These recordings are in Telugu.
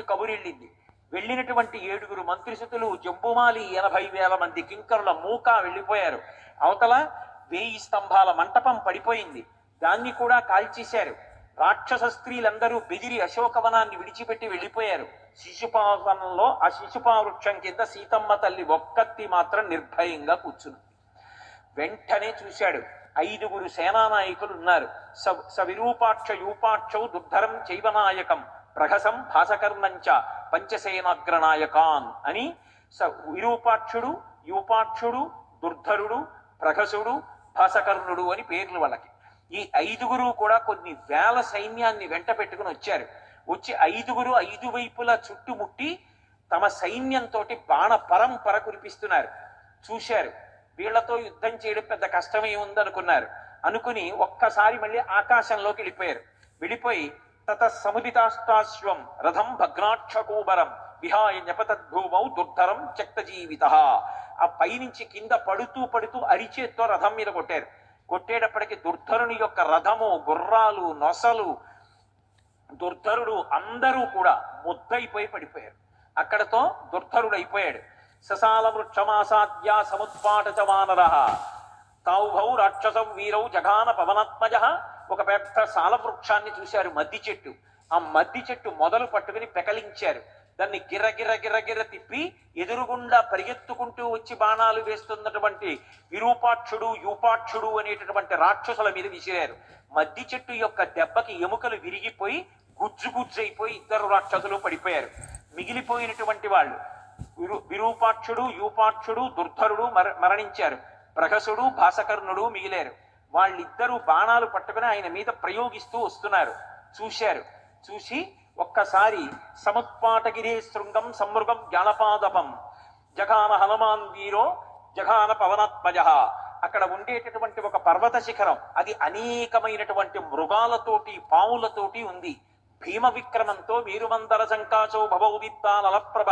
కబురెళ్ళింది. వెళ్ళినటువంటి 7 మంత్రిసుతులు, జంబుమాలి, 80,000 మంది కింకరుల మూక వెళ్ళిపోయారు. అవతల 1000 స్తంభాల మంటపం పడిపోయింది, దాన్ని కూడా కాల్చేశారు. రాక్షస స్త్రీలందరూ బెదిరి అశోకవనాన్ని విడిచిపెట్టి వెళ్ళిపోయారు. శిశుపావనంలో ఆ శిశుపావృక్షం కింద సీతమ్మ తల్లి ఒక్కత్తి మాత్రం నిర్భయంగా కూర్చుంది. వెంటనే చూశాడు, 5 సేనానాయకులు ఉన్నారు. సవిరూపాక్ష యూపాక్షౌ దుర్ధరం చైవనాయకం ప్రహసం భాసకర్ణంచ పంచసేనాగ్రనాయకాన్ అని విరూపాక్షుడు, యూపాక్షుడు, దుర్ధరుడు, ప్రహసుడు, భాసకర్ణుడు అని పేర్లు వాళ్ళకి. ఈ 5 కూడా కొన్ని వేల సైన్యాన్ని వెంట పెట్టుకుని వచ్చారు. వచ్చి 5 5 వైపులా చుట్టుముట్టి తమ సైన్యంతో బాణ పరంపర కురిపిస్తున్నారు. చూశారు, వీళ్లతో యుద్ధం చేయడం పెద్ద కష్టమే ఉందనుకున్నారు. అనుకుని ఒక్కసారి మళ్ళీ ఆకాశంలోకి వెళ్ళిపోయారు. వెళ్ళిపోయి తత సముదితాష్టాశ్వం రథం భగ్నాక్షకూబరం విహాయ న్యపతద్భూమౌ దుర్ధరం చక్తజీవిత. ఆ పైనుంచి కింద పడుతూ పడుతూ అరిచేత్తో రథం మీద కొట్టారు. కొట్టేటప్పటికి దుర్ధరుని యొక్క రథము, గుర్రాలు, నొసలు, దుర్ధరుడు అందరూ కూడా ముద్దయిపోయి పడిపోయారు. అక్కడతో దుర్ధరుడు అయిపోయాడు. ససాల వృక్షమాసాద్య సముత్పాట వానర తావుభౌ రాక్షసం వీరౌ జఘాన పవనాత్మజ. ఒక పెద్ద సాల వృక్షాన్ని చూశారు, మద్ది చెట్టు. ఆ మద్ది చెట్టు మొదలు పట్టుకుని పెకలించారు. దాన్ని గిర్ర తిప్పి ఎదురుగుండా పరిగెత్తుకుంటూ వచ్చి బాణాలు వేస్తున్నటువంటి విరూపాక్షుడు, యూపాక్షుడు అనేటటువంటి రాక్షసుల మీద విసిరారు. మద్ది చెట్టు యొక్క దెబ్బకి ఎముకలు విరిగిపోయి గుజ్జుయిపోయి 2 రాక్షసులు పడిపోయారు. మిగిలిపోయినటువంటి వాళ్ళు విరూపాక్షుడు, యూపాక్షుడు, దుర్ధరుడు మరణించారు. ప్రహసుడు, భాసకర్ణుడు మిగిలారు. వాళ్ళిద్దరూ బాణాలు పట్టుకుని ఆయన మీద ప్రయోగిస్తూ వస్తున్నారు. చూశారు. చూసి ఒక్కసారి సముత్పాటగిరే శృంగం సమ్మృగం జ్ఞానపాదపం జఘాన హనుమాన్ వీరో జఘాన పవనాత్మజ. అక్కడ ఉండేటటువంటి ఒక పర్వత శిఖరం, అది అనేకమైనటువంటి మృగాలతోటి, పాములతోటి ఉంది. భీమ విక్రమంతో మేరుమందర సంకాచో భవౌదిత్తానలప్రభ.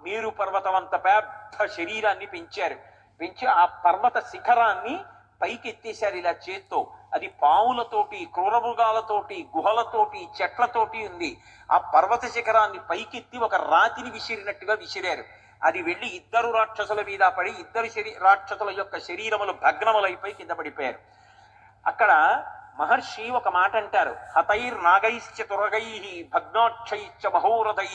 మేరు పర్వతం అంత పెద్ద శరీరాన్ని పెంచారు. పెంచి ఆ పర్వత శిఖరాన్ని పైకి ఎత్తేశారు ఇలా చేత్తో. అది పాములతోటి, క్రూరమృగాలతోటి, గుహలతోటి, చెట్లతోటి ఉంది. ఆ పర్వత శిఖరాన్ని పైకెత్తి ఒక రాతిని విసిరినట్టుగా విసిరారు. అది వెళ్ళి 2 రాక్షసుల మీద పడి 2 రాక్షసుల యొక్క శరీరములు భగ్నములైపోయి కింద పడిపోయారు. అక్కడ మహర్షి ఒక మాట అంటారు, హతైర్నాగైశ్చ తురగై భగ్నాక్షైశ్చ మహోరథై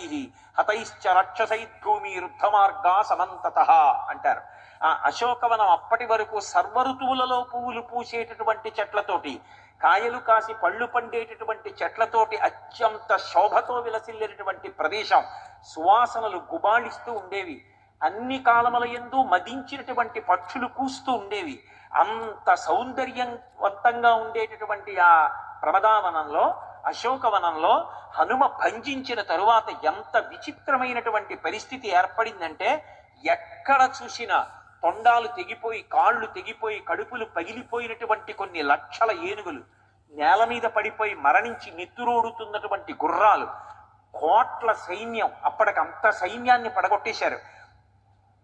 హతైశ్చ రాక్షసైర్భూమి రుద్ధమార్గా సమంతతః అంటారు. ఆ అశోకవనం అప్పటి వరకు సర్వఋతువులలో పువ్వులు పూసేటటువంటి చెట్లతోటి, కాయలు కాసి పళ్ళు పండేటటువంటి చెట్లతోటి అత్యంత శోభతో విలసిల్లేటటువంటి ప్రదేశం. సువాసనలు గుబాళిస్తూ ఉండేవి. అన్ని కాలముల యందు మదించినటువంటి పక్షులు కూస్తూ ఉండేవి. అంత సౌందర్యవంతంగా ఉండేటటువంటి ఆ ప్రమదావనంలో, అశోకవనంలో హనుమ భంజించిన తరువాత ఎంత విచిత్రమైనటువంటి పరిస్థితి ఏర్పడిందంటే, ఎక్కడ చూసినా తొండాలు తెగిపోయి, కాళ్ళు తెగిపోయి, కడుపులు పగిలిపోయినటువంటి కొన్ని లక్షల ఏనుగులు, నేల మీద పడిపోయి మరణించి నెత్తురోడుతున్నటువంటి గుర్రాలు, కోట్ల సైన్యం. అప్పటికంత సైన్యాన్ని పడగొట్టేశారు.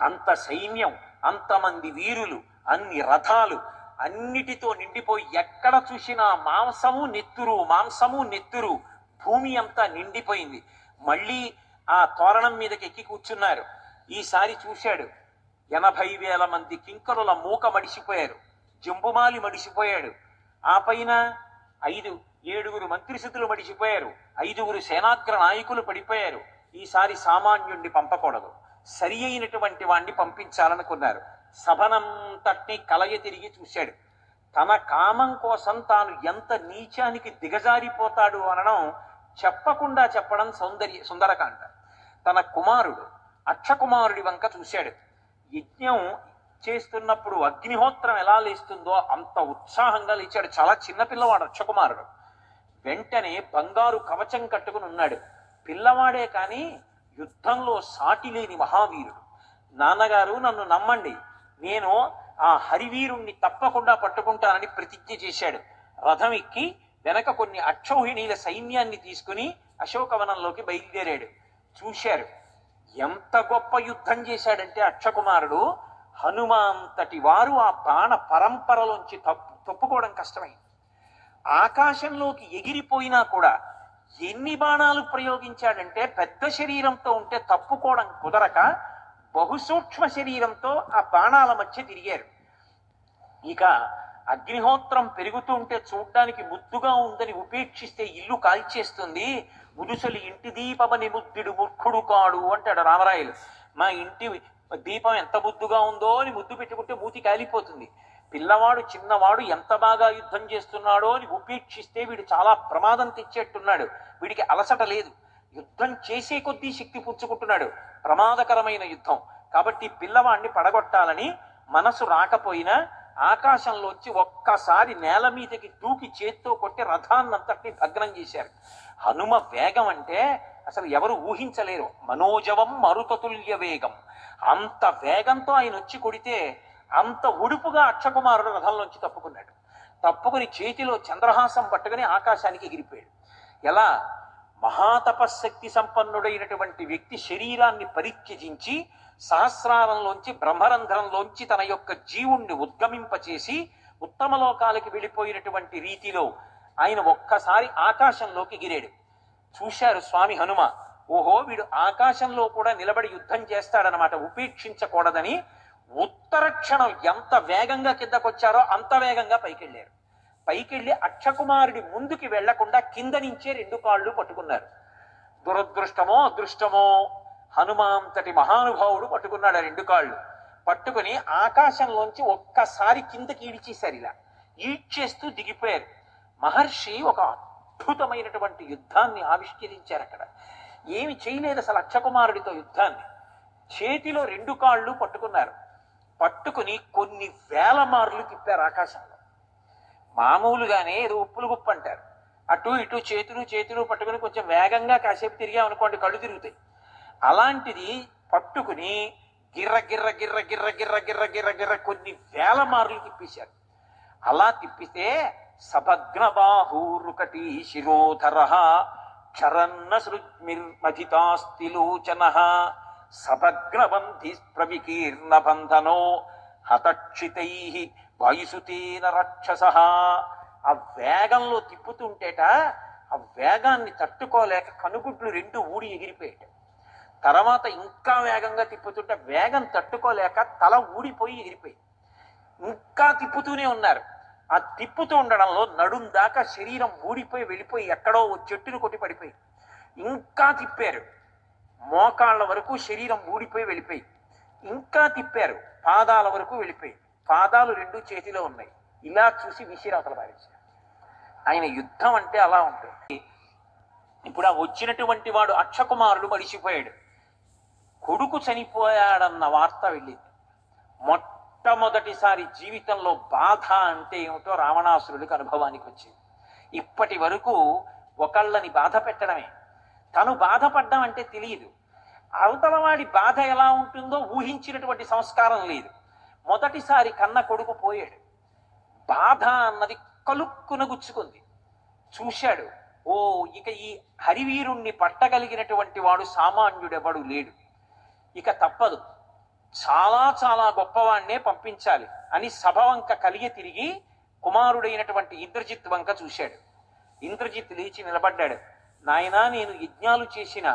అంత సైన్యం, అంతమంది వీరులు, అన్ని రథాలు అన్నిటితో నిండిపోయి ఎక్కడ చూసినా మాంసము నెత్తురు, మాంసము నెత్తురు. భూమి అంతా నిండిపోయింది. మళ్ళీ ఆ తోరణం మీదకి ఎక్కి కూర్చున్నారు. ఈసారి చూశాడు, 80,000 మంది కింకరుల మూక మడిసిపోయారు. జంబుమాలి మడిసిపోయాడు. ఆ పైన 7 మంత్రిసిద్ధులు మడిసిపోయారు. 5 సేనాగ్ర నాయకులు పడిపోయారు. ఈసారి సామాన్యుణ్ణి పంపకూడదు, సరి అయినటువంటి వాణ్ణి పంపించాలనుకున్నారు. సభనంతటిని కలయ తిరిగి చూశాడు. తన కామం కోసం తాను ఎంత నీచానికి దిగజారిపోతాడు అనడం చెప్పకుండా చెప్పడం సుందరకాండ. తన కుమారుడు అక్షకుమారుడి వంక చూశాడు. యజ్ఞం చేస్తున్నప్పుడు అగ్నిహోత్రం ఎలా లేస్తుందో అంత ఉత్సాహంగా లేచాడు. చాలా చిన్నపిల్లవాడు అక్షకుమారుడు. వెంటనే బంగారు కవచం కట్టుకుని ఉన్నాడు. పిల్లవాడే కానీ యుద్ధంలో సాటి లేని మహావీరుడు. నాన్నగారు నన్ను నమ్మండి, నేను ఆ హరివీరుణ్ణి తప్పకుండా పట్టుకుంటానని ప్రతిజ్ఞ చేశాడు. రథం ఎక్కి వెనక కొన్ని అక్షౌహిణీల సైన్యాన్ని తీసుకుని అశోకవనంలోకి బయలుదేరాడు. చూశారు, ఎంత గొప్ప యుద్ధం చేశాడంటే అక్షకుమారుడు, హనుమంతటి వారు ఆ బాణ పరంపరలోంచి తప్పుకోవడం కష్టమైంది. ఆకాశంలోకి ఎగిరిపోయినా కూడా ఎన్ని బాణాలు ప్రయోగించాడంటే పెద్ద శరీరంతో ఉంటే తప్పుకోవడం కుదరక బహుసూక్ష్మ శరీరంతో ఆ బాణాల మధ్య తిరిగారు. ఇక అగ్నిహోత్రం పెరుగుతూ ఉంటే చూడ్డానికి ముద్దుగా ఉందని ఉపేక్షిస్తే ఇల్లు కాల్చేస్తుంది. ముదుసలి ఇంటి దీపమని ముద్దుడు మూర్ఖుడు కాడు అంటాడు రామరాయలు. మా ఇంటి దీపం ఎంత ముద్దుగా ఉందో అని ముద్దు పెట్టుకుంటే మూతి కాలిపోతుంది. పిల్లవాడు చిన్నవాడు ఎంత బాగా యుద్ధం చేస్తున్నాడో అని ఉపేక్షిస్తే వీడు చాలా ప్రమాదం తెచ్చేట్టున్నాడు. వీడికి అలసట లేదు, యుద్ధం చేసే కొద్దీ శక్తి పుచ్చుకుంటున్నాడు. ప్రమాదకరమైన యుద్ధం కాబట్టి పిల్లవాడిని పడగొట్టాలని మనసు రాకపోయినా ఆకాశంలోంచి ఒక్కసారి నేల మీదకి దూకి చేత్తో కొట్టి రథాన్నంతటిని భగ్నం చేశారు. హనుమ వేగం అంటే అసలు ఎవరు ఊహించలేరు. మనోజవం మరుతతుల్య వేగం. అంత వేగంతో ఆయన వచ్చి కొడితే అంత ఉడుపుగా అక్షకుమారుడు రథంలోంచి తప్పుకున్నాడు. తప్పుకుని చేతిలో చంద్రహాసం పట్టుకుని ఆకాశానికి ఎగిరిపోయాడు. ఎలా? మహాతపశక్తి సంపన్నుడైనటువంటి వ్యక్తి శరీరాన్ని పరిత్యజించి సహస్రారంలోంచి బ్రహ్మరంధ్రంలోంచి తన యొక్క జీవుణ్ణి ఉద్గమింపచేసి ఉత్తమ లోకాలకి వెళ్ళిపోయినటువంటి రీతిలో ఆయన ఒక్కసారి ఆకాశంలోకి ఎగిరాడు. చూశారు స్వామి హనుమ, ఓహో వీడు ఆకాశంలో కూడా నిలబడి యుద్ధం చేస్తాడనమాట, ఉపేక్షించకూడదని ఉత్తర క్షణం ఎంత వేగంగా కిందకొచ్చారో అంత వేగంగా పైకెళ్ళారు. పైకెళ్ళి అక్షకుమారుడి ముందుకి వెళ్లకుండా కింద నుంచే 2 కాళ్ళు పట్టుకున్నారు. దురదృష్టమో అదృష్టమో హనుమాంతటి మహానుభావుడు పట్టుకున్నాడు ఆ 2 కాళ్ళు. పట్టుకుని ఆకాశంలోంచి ఒక్కసారి కిందకి ఈడ్చేశారు. ఇలా ఈడ్చేస్తూ దిగిపోయారు. మహర్షి ఒక అద్భుతమైనటువంటి యుద్ధాన్ని ఆవిష్కరించారు. అక్కడ ఏమి చేయలేదు అసలు అక్షకుమారుడితో యుద్ధాన్ని. చేతిలో 2 కాళ్ళు పట్టుకున్నారు. పట్టుకుని కొన్ని వేల మార్లు తిప్పారు ఆకాశంలో. మామూలుగానే ఏదో ఉప్పులు గుప్పు అంటారు, అటు ఇటు చేతులు పట్టుకుని కొంచెం వేగంగా కాసేపు తిరిగామనుకోండి కళ్ళు తిరుగుతాయి. అలాంటిది పట్టుకుని గిర్ర గిర్ర గిర్ర గిర్ర గిర్ర గిర్ర గిర్ర గిర్ర కొన్ని వేల మార్లు తిప్పేశారు. అలా తిప్పితే సభగ్న బాహూరుకటి శిరోధర క్షరన్న సృజ్మిర్మధితాస్తి లోచన సభగ్నబంధి ప్రవికీర్ణ బంధనో హతక్షితై వాయుసుతేన రక్షస. ఆ వేగంలో తిప్పుతుంటేట ఆ వేగాన్ని తట్టుకోలేక కనుగుడ్లు 2 ఊడి ఎగిరిపోయేట. తర్వాత ఇంకా వేగంగా తిప్పుతుంటే వేగం తట్టుకోలేక తల ఊడిపోయి ఎగిరిపోయి ఇంకా తిప్పుతూనే ఉన్నారు. ఆ తిప్పుతూ ఉండడంలో నడుం దాకా శరీరం ఊడిపోయి వెళ్ళిపోయి ఎక్కడో చెట్టును కొట్టి పడిపోయి ఇంకా తిప్పారు. మోకాళ్ళ వరకు శరీరం ఊడిపోయి వెళ్ళిపోయి ఇంకా తిప్పారు. పాదాల వరకు వెళ్ళిపోయి పాదాలు 2 చేతిలో ఉన్నాయి. ఇలా చూసి విసిరావతల పారేశారు. ఆయన యుద్ధం అంటే అలా ఉంటుంది. ఇప్పుడు ఆ వచ్చినటువంటి వాడు అక్షకుమారుడు మడిసిపోయాడు. కొడుకు చనిపోయాడన్న వార్త వెళ్ళింది. మొట్టమొదటిసారి జీవితంలో బాధ అంటే ఏమిటో రావణాసురుడికి అనుభవానికి వచ్చింది. ఇప్పటి వరకు ఒకళ్ళని బాధ పెట్టడమే, తను బాధపడ్డం అంటే తెలియదు. అవతలవాడి బాధ ఎలా ఉంటుందో ఊహించినటువంటి సంస్కారం లేదు. మొదటిసారి కన్న కొడుకు పోయాడు. బాధ అన్నది కలుక్కున గుచ్చుకుంది. చూశాడు, ఓ ఇక ఈ హరివీరుణ్ణి పట్టగలిగినటువంటి వాడు సామాన్యుడెవడు లేడు, ఇక తప్పదు, చాలా చాలా గొప్పవాణ్ణే పంపించాలి అని సభ వంక కలిగి తిరిగి కుమారుడైనటువంటి ఇంద్రజిత్ వంక చూశాడు. ఇంద్రజిత్ లేచి నిలబడ్డాడు. నాయనా, నేను యజ్ఞాలు చేసిన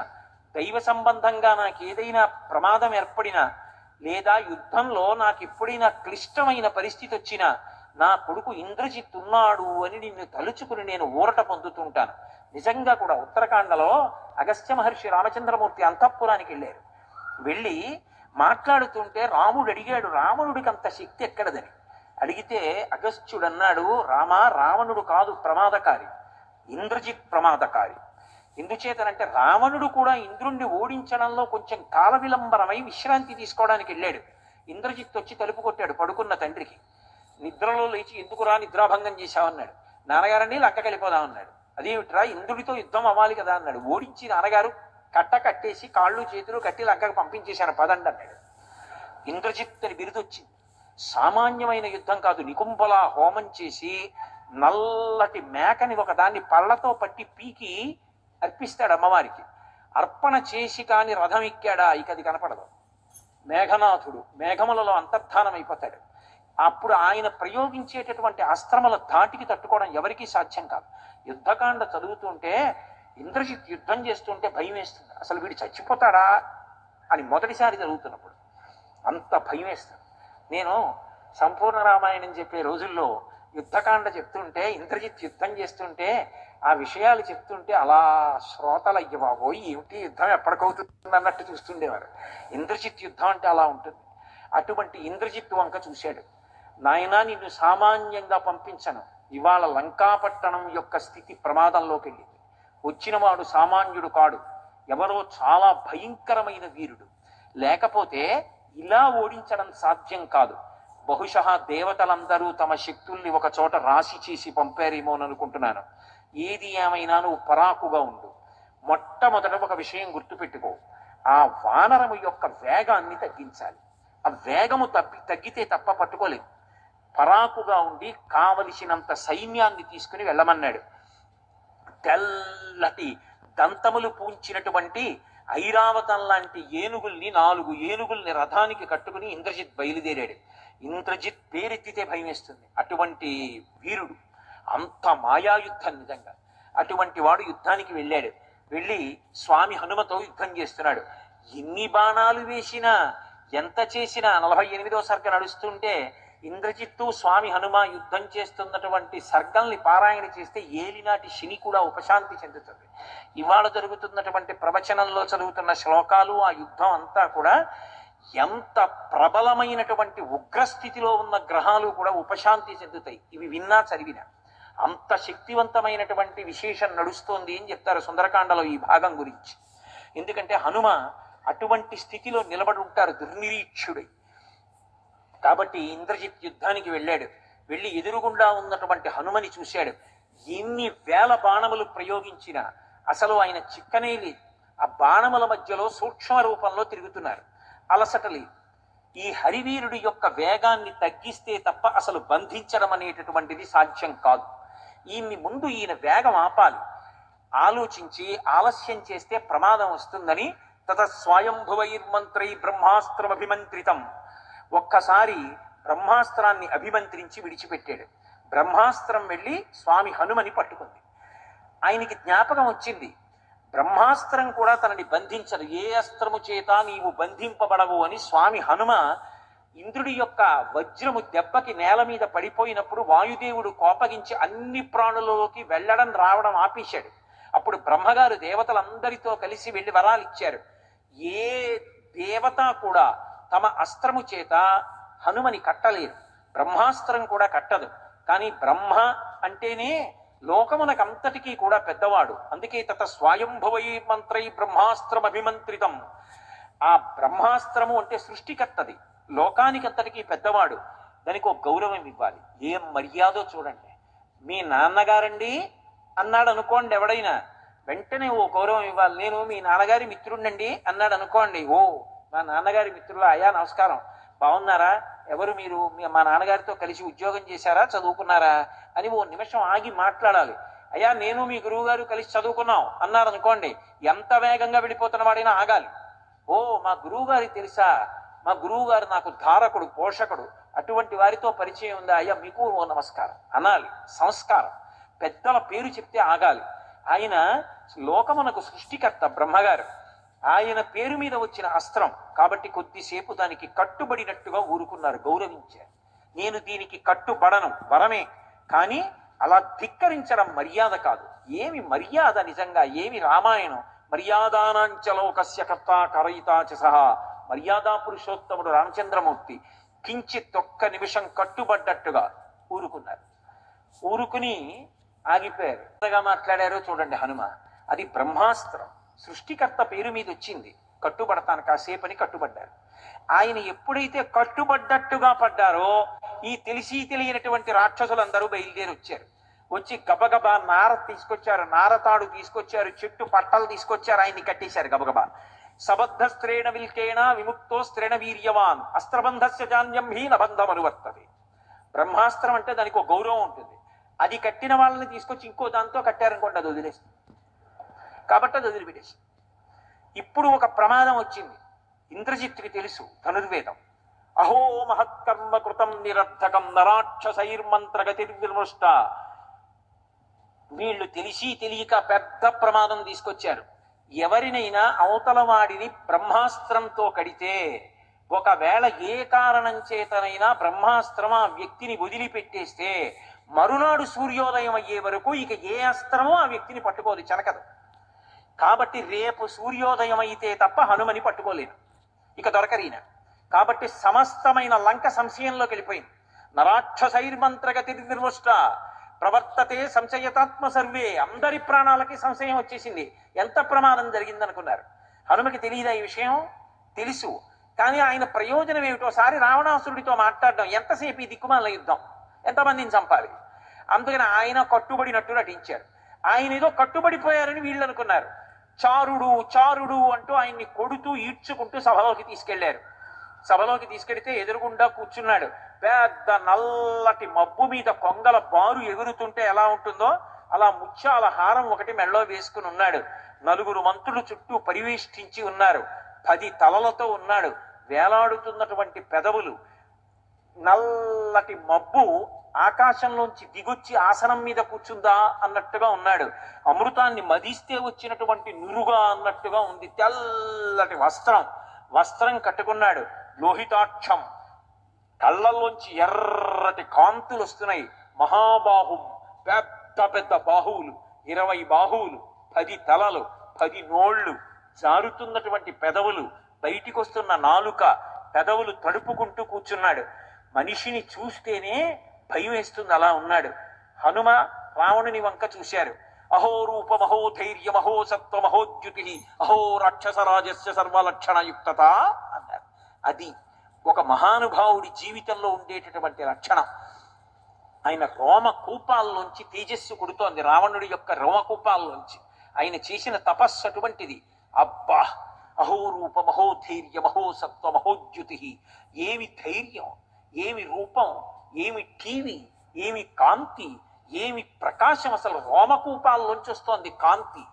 దైవ సంబంధంగా నాకు ఏదైనా ప్రమాదం ఏర్పడినా లేదా యుద్ధంలో నాకు ఎప్పుడైనా క్లిష్టమైన పరిస్థితి వచ్చినా నా కొడుకు ఇంద్రజిత్ ఉన్నాడు అని నిన్ను తలుచుకుని నేను ఊరట పొందుతుంటాను. నిజంగా కూడా ఉత్తరాఖండలో అగస్త్య మహర్షి రామచంద్రమూర్తి అంతఃపురానికి వెళ్ళారు. వెళ్ళి మాట్లాడుతుంటే రాముడు అడిగాడు, రావణుడికి అంత శక్తి ఎక్కడదని. అడిగితే అగస్త్యుడు అన్నాడు, రావణుడు కాదు ప్రమాదకారి, ఇంద్రజిత్ ప్రమాదకారి. ఎందుచేతనంటే రావణుడు కూడా ఇంద్రుణ్ణి ఓడించడంలో కొంచెం కాల విలంబనమై విశ్రాంతి తీసుకోవడానికి వెళ్ళాడు. ఇంద్రజిత్ వచ్చి తలుపు కొట్టాడు పడుకున్న తండ్రికి. నిద్రలో లేచి ఎందుకురా నిద్రాభంగం చేశావన్నాడు. నాన్నగారండి లంకకి వెళ్ళిపోదామన్నాడు. అదేమిట్రా, ఇంద్రుడితో యుద్ధం అవ్వాలి కదా అన్నాడు. ఓడించి నాన్నగారు కట్టేసి కాళ్ళు చేతులు కట్టి లంకకు పంపించేశాను పదండి అన్నాడు. ఇంద్రజిత్ అని బిరుదొచ్చింది. సామాన్యమైన యుద్ధం కాదు, నికుంభలా హోమం చేసి నల్లటి మేకని ఒకదాన్ని పళ్ళతో పట్టి పీకి అర్పిస్తాడు అమ్మవారికి. అర్పణ చేసి కాని రథం ఎక్కాడా ఇక అది కనపడదు. మేఘనాథుడు మేఘములలో అంతర్ధానం అయిపోతాడు. అప్పుడు ఆయన ప్రయోగించేటటువంటి అస్త్రముల ధాటికి తట్టుకోవడం ఎవరికీ సాధ్యం కాదు. యుద్ధకాండ చదువుతుంటే ఇంద్రజిత్ యుద్ధం చేస్తుంటే భయం వేస్తుంది. అసలు వీడు చచ్చిపోతాడా అని మొదటిసారి జరుగుతున్నప్పుడు అంత భయం వేస్తుంది. నేను సంపూర్ణ రామాయణం చెప్పే రోజుల్లో యుద్ధకాండ చెప్తుంటే, ఇంద్రజిత్ యుద్ధం చేస్తుంటే ఆ విషయాలు చెప్తుంటే అలా శ్రోతలు అయ్య బాబోయ్ ఏమిటి యుద్ధం ఎప్పటికవుతుంది అన్నట్టు చూస్తుండేవారు. ఇంద్రజిత్ యుద్ధం అంటే అలా ఉంటుంది. అటువంటి ఇంద్రజిత్ వంక చూశాడు. నాయనా నిన్ను సామాన్యంగా పంపించను, ఇవాళ లంకాపట్టణం యొక్క స్థితి ప్రమాదంలోకి వెళ్ళింది. వచ్చినవాడు సామాన్యుడు కాడు, ఎవరో చాలా భయంకరమైన వీరుడు. లేకపోతే ఇలా ఓడించడం సాధ్యం కాదు. బహుశः దేవతలందరూ తమ శక్తుల్ని ఒక చోట రాశి చేసి పంపారేమోననుకుంటున్నాను. ఏది ఏమైనా నువ్వు పరాకుగా ఉండు. మొట్టమొదట ఒక విషయం గుర్తుపెట్టుకో, ఆ వానరము యొక్క వేగాన్ని తగ్గించాలి. ఆ వేగము తగ్గితే తప్ప పట్టుకోలేదు. పరాకుగా ఉండి కావలసినంత సైన్యాన్ని తీసుకుని వెళ్ళమన్నాడు. తెల్లటి దంతములు పూంచినటువంటి ఐరావతం లాంటి ఏనుగుల్ని 4 ఏనుగుల్ని రథానికి కట్టుకుని ఇంద్రజిత్ బయలుదేరాడు. ఇంద్రజిత్ పేరెత్తితే భయం వేస్తుంది. అటువంటి వీరుడు, అంత మాయాయుద్ధం నిజంగా. అటువంటి వాడు యుద్ధానికి వెళ్ళాడు. వెళ్ళి స్వామి హనుమతో యుద్ధం చేస్తున్నాడు. ఎన్ని బాణాలు వేసినా ఎంత చేసినా 48వ సర్గ నడుస్తుంటే ఇంద్రజిత్తు స్వామి హనుమ యుద్ధం చేస్తున్నటువంటి సర్గల్ని పారాయణ చేస్తే ఏలినాటి శని కూడా ఉపశాంతి చెందుతుంది. ఇవాళ జరుగుతున్నటువంటి ప్రవచనంలో చదువుతున్న శ్లోకాలు, ఆ యుద్ధం అంతా కూడా ఎంత ప్రబలమైనటువంటి ఉగ్రస్థితిలో ఉన్న గ్రహాలు కూడా ఉపశాంతి చెందుతాయి ఇవి విన్నా చదివినా. అంత శక్తివంతమైనటువంటి విశేషం నడుస్తోంది అని చెప్తారు సుందరకాండలో ఈ భాగం గురించి. ఎందుకంటే హనుమ అటువంటి స్థితిలో నిలబడి ఉంటారు దుర్నిరీక్షుడై. కాబట్టి ఇంద్రజిత్ యుద్ధానికి వెళ్ళాడు. వెళ్ళి ఎదురుగుండా ఉన్నటువంటి హనుమని చూశాడు. ఎన్ని వేల బాణములు ప్రయోగించినా అసలు ఆయన చిక్కనేలి. ఆ బాణముల మధ్యలో సూక్ష్మ రూపంలో తిరుగుతున్నారు. అలసట లేదు. ఈ హరివీరుడి యొక్క వేగాన్ని తగ్గిస్తే తప్ప అసలు బంధించడం అనేటటువంటిది సాధ్యం కాదు. ముందు ఈయన వేగం ఆపాలి. ఆలోచించి ఆలస్యం చేస్తే ప్రమాదం వస్తుందని తత స్వయంభువైర్మంత్రై బ్రహ్మాస్త్రం అభిమంత్రితం. ఒక్కసారి బ్రహ్మాస్త్రాన్ని అభిమంత్రించి విడిచిపెట్టాడు. బ్రహ్మాస్త్రం వెళ్ళి స్వామి హనుమని పట్టుకుంది. ఆయనకి జ్ఞాపకం వచ్చింది, బ్రహ్మాస్త్రం కూడా తనని బంధించదు, ఏ అస్త్రము చేత నీవు బంధింపబడవు అని. స్వామి హనుమ ఇంద్రుడి యొక్క వజ్రము దెబ్బకి నేల మీద పడిపోయినప్పుడు వాయుదేవుడు కోపగించి అన్ని ప్రాణులలోకి వెళ్ళడం రావడం ఆపేశాడు. అప్పుడు బ్రహ్మగారు దేవతలందరితో కలిసి వెళ్ళి వరాలు ఇచ్చారు. ఏ దేవత కూడా తమ అస్త్రము చేత హనుమని కట్టలేరు, బ్రహ్మాస్త్రం కూడా కట్టదు. కానీ బ్రహ్మ అంటేనే లోకమునకంతటికీ కూడా పెద్దవాడు. అందుకే తత స్వయంభువై మంత్రై బ్రహ్మాస్త్రం అభిమంత్రితం. ఆ బ్రహ్మాస్త్రము అంటే సృష్టికర్తది, లోకానికంతటికీ పెద్దవాడు. దానికి ఒక గౌరవం ఇవ్వాలి. ఏం మర్యాదో చూడండి. మీ నాన్నగారండి అన్నాడు అనుకోండి ఎవడైనా, వెంటనే ఓ గౌరవం ఇవ్వాలి. నేను మీ నాన్నగారి మిత్రుడండి అన్నాడు అనుకోండి, ఓ మా నాన్నగారి మిత్రులు, అయ్యా నమస్కారం, బాగున్నారా, ఎవరు మీరు, మా నాన్నగారితో కలిసి ఉద్యోగం చేశారా, చదువుకున్నారా అని ఓ నిమిషం ఆగి మాట్లాడాలి. అయ్యా నేను మీ గురువు గారు కలిసి చదువుకున్నాం అన్నారు అనుకోండి, ఎంత వేగంగా వెళ్ళిపోతున్న వాడైనా ఆగాలి. ఓ మా గురువు గారికి తెలుసా, మా గురువు గారు నాకు ధారకుడు, పోషకుడు, అటువంటి వారితో పరిచయం ఉందా, అయ్యా మీకు ఓ నమస్కారం అనాలి. సంస్కారం. పెద్దల పేరు చెప్తే ఆగాలి. ఆయన లోకమునకు సృష్టికర్త బ్రహ్మగారు. ఆయన పేరు మీద వచ్చిన అస్త్రం కాబట్టి కొద్దిసేపు దానికి కట్టుబడినట్టుగా ఊరుకున్నారు, గౌరవించారు. నేను దీనికి కట్టుబడను, వరమే, కానీ అలా ధిక్కరించడం మర్యాద కాదు. ఏమి మర్యాద నిజంగా, ఏమి రామాయణం. మర్యాదానాంచలోకస్య కర్త కరయితాచ సహా. మర్యాదా పురుషోత్తముడు రామచంద్రమూర్తి కించిత్ ఒక్క నిమిషం కట్టుబడ్డట్టుగా ఊరుకున్నారు. ఊరుకుని ఆగిపోయారు. ఎంతగా మాట్లాడారో చూడండి హనుమ. అది బ్రహ్మాస్త్రం, సృష్టికర్త పేరు మీద వచ్చింది. కట్టుబడతాను కాసేపని కట్టుబడ్డారు. ఆయన ఎప్పుడైతే కట్టుబడ్డట్టుగా పడ్డారో ఈ తెలిసి తెలియనటువంటి రాక్షసులందరూ బయలుదేరి వచ్చారు. వచ్చి గబగబా నార తీసుకొచ్చారు, నారతాడు తీసుకొచ్చారు, చెట్టు పట్టలు తీసుకొచ్చారు, ఆయన్ని కట్టేశారు గబగబా. సబద్ధ స్త్రేణ విల్కేణ విముక్తో స్త్రేణ వీర్యవాన్ అస్త్రబంధస్య జాన్యం హీ నబంధం అనువర్తది. బ్రహ్మాస్త్రం అంటే దానికి ఒక గౌరవం ఉంటుంది. అది కట్టిన వాళ్ళని తీసుకొచ్చి ఇంకో దాంతో కట్టారనుకోండి, అది వదిలేస్తుంది. కాబట్టి అది వదిలిపెట్టేసి. ఇప్పుడు ఒక ప్రమాదం వచ్చింది. ఇంద్రజిత్తుకి తెలుసు ధనుర్వేదం. అహో మహత్కర్మ కృతం నిరర్థకం నరాక్షసైర్మంత్రగతిర్విమృష్ట వీళ్ళు తెలిసి తెలియక పెద్ద ప్రమాదం తీసుకొచ్చారు. ఎవరినైనా అవతల వాడిని బ్రహ్మాస్త్రంతో కడితే, ఒకవేళ ఏ కారణం చేతనైనా బ్రహ్మాస్త్రం ఆ వ్యక్తిని వదిలిపెట్టేస్తే మరునాడు సూర్యోదయం అయ్యే వరకు ఇక ఏ అస్త్రమో ఆ వ్యక్తిని పట్టుకోదు, చెనకదు. కాబట్టి రేపు సూర్యోదయం అయితే తప్ప హనుమని పట్టుకోలేను, ఇక దొరకరీన. కాబట్టి సమస్తమైన లంక సంశయంలోకి వెళ్ళిపోయింది. నరాక్షసైర్మంత్రగతి నిర్ముష్ట ప్రవర్తతే సంశయతాత్మ సర్వే. అందరి ప్రాణాలకి సంశయం వచ్చేసింది. ఎంత ప్రమాదం జరిగిందనుకున్నారు? హనుమకి తెలియదా ఈ విషయం? తెలుసు. కానీ ఆయన ప్రయోజనం ఏమిటోసారి రావణాసురుడితో మాట్లాడడం. ఎంతసేపు ఈ దిక్కుమాల యుద్ధం, ఎంతమందిని చంపాలి? అందుకని ఆయన కట్టుబడినట్టు నటించారు. ఆయన ఏదో కట్టుబడిపోయారని వీళ్ళు అనుకున్నారు. చారుడు చారుడు అంటూ ఆయన్ని కొడుతూ ఈడ్చుకుంటూ సభలోకి తీసుకెళ్లారు. సభలోకి తీసుకెడితే ఎదురుగుండా కూర్చున్నాడు. పెద్ద నల్లటి మబ్బు మీద కొంగల బారు ఎగురుతుంటే ఎలా ఉంటుందో అలా ముత్యాల హారం ఒకటి మెళ్ళో వేసుకుని ఉన్నాడు. 4 మంత్రులు చుట్టూ పరివేష్టించి ఉన్నారు. 10 తలలతో ఉన్నాడు. వేలాడుతున్నటువంటి పెదవులు. నల్లటి మబ్బు ఆకాశంలోంచి దిగొచ్చి ఆసనం మీద కూర్చుందా అన్నట్టుగా ఉన్నాడు. అమృతాన్ని మదిస్తే వచ్చినటువంటి నురుగా అన్నట్టుగా ఉంది. తెల్లటి వస్త్రం కట్టుకున్నాడు. లోహితాక్షం, కళ్ళల్లోంచి ఎర్రటి కాంతులు వస్తున్నాయి. మహాబాహుం, పెద్ద పెద్ద బాహువులు, 20 బాహువులు, 10 తలలు, 10 నోళ్లు, జారుతున్నటువంటి పెదవులు, బయటికి వస్తున్న నాలుక, పెదవులు తడుపుకుంటూ కూర్చున్నాడు. మనిషిని చూస్తేనే భయం వేస్తుంది, అలా ఉన్నాడు. హనుమ రావణుని వంక చూశారు. అహో రూప మహో ధైర్య మహో సత్వ మహోద్యుతి అహో రాక్షసరాజస్య సర్వలక్షణయుక్తత అన్నారు. అది ఒక మహానుభావుడి జీవితంలో ఉండేటటువంటి లక్షణం. ఆయన రోమకూపాల్లోంచి తేజస్సు కొడుతోంది. రావణుడి యొక్క రోమకూపాల్లోంచి ఆయన చేసిన తపస్సు అటువంటిది. అబ్బా, అహో రూప మహో ధైర్య మహో సత్వ మహోద్యుతి. ఏమి ధైర్యం, ఏమి రూపం, ఏమి టీవీ, ఏమి కాంతి, ఏమి ప్రకాశం. అసలు రోమకూపాల్లోంచి వస్తోంది కాంతి.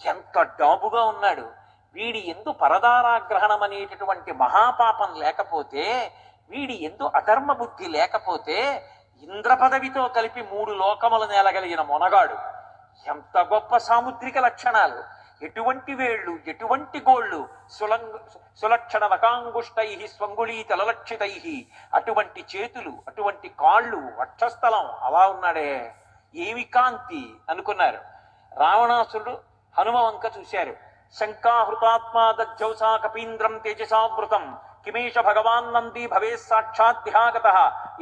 ఎంత డాబుగా ఉన్నాడు. వీడి ఎందు పరదారాగ్రహణం అనేటటువంటి మహాపాపం లేకపోతే, వీడి ఎందు అధర్మ బుద్ధి లేకపోతే ఇంద్ర పదవితో కలిపి 3 లోకములు నేలగలిగిన మొనగాడు. ఎంత గొప్ప సాముద్రిక లక్షణాలు! ఎటువంటి వేళ్ళు, ఎటువంటి గోళ్ళు! సులక్షణ నకాంగుష్టై స్వంగుళీ తలలక్షితై. అటువంటి చేతులు, అటువంటి కాళ్ళు, వక్షస్థలం, అలా ఉన్నాడే. ఏమి కాంతి అనుకున్నారు. రావణాసురుడు హనుమ వంక చూశారు. శంకాహృతాత్మా దధ్యౌసా కపీంద్రం తేజసావృతం కిమేష భగవాన్ నంది భవే సాక్షాత్ దిహాగతః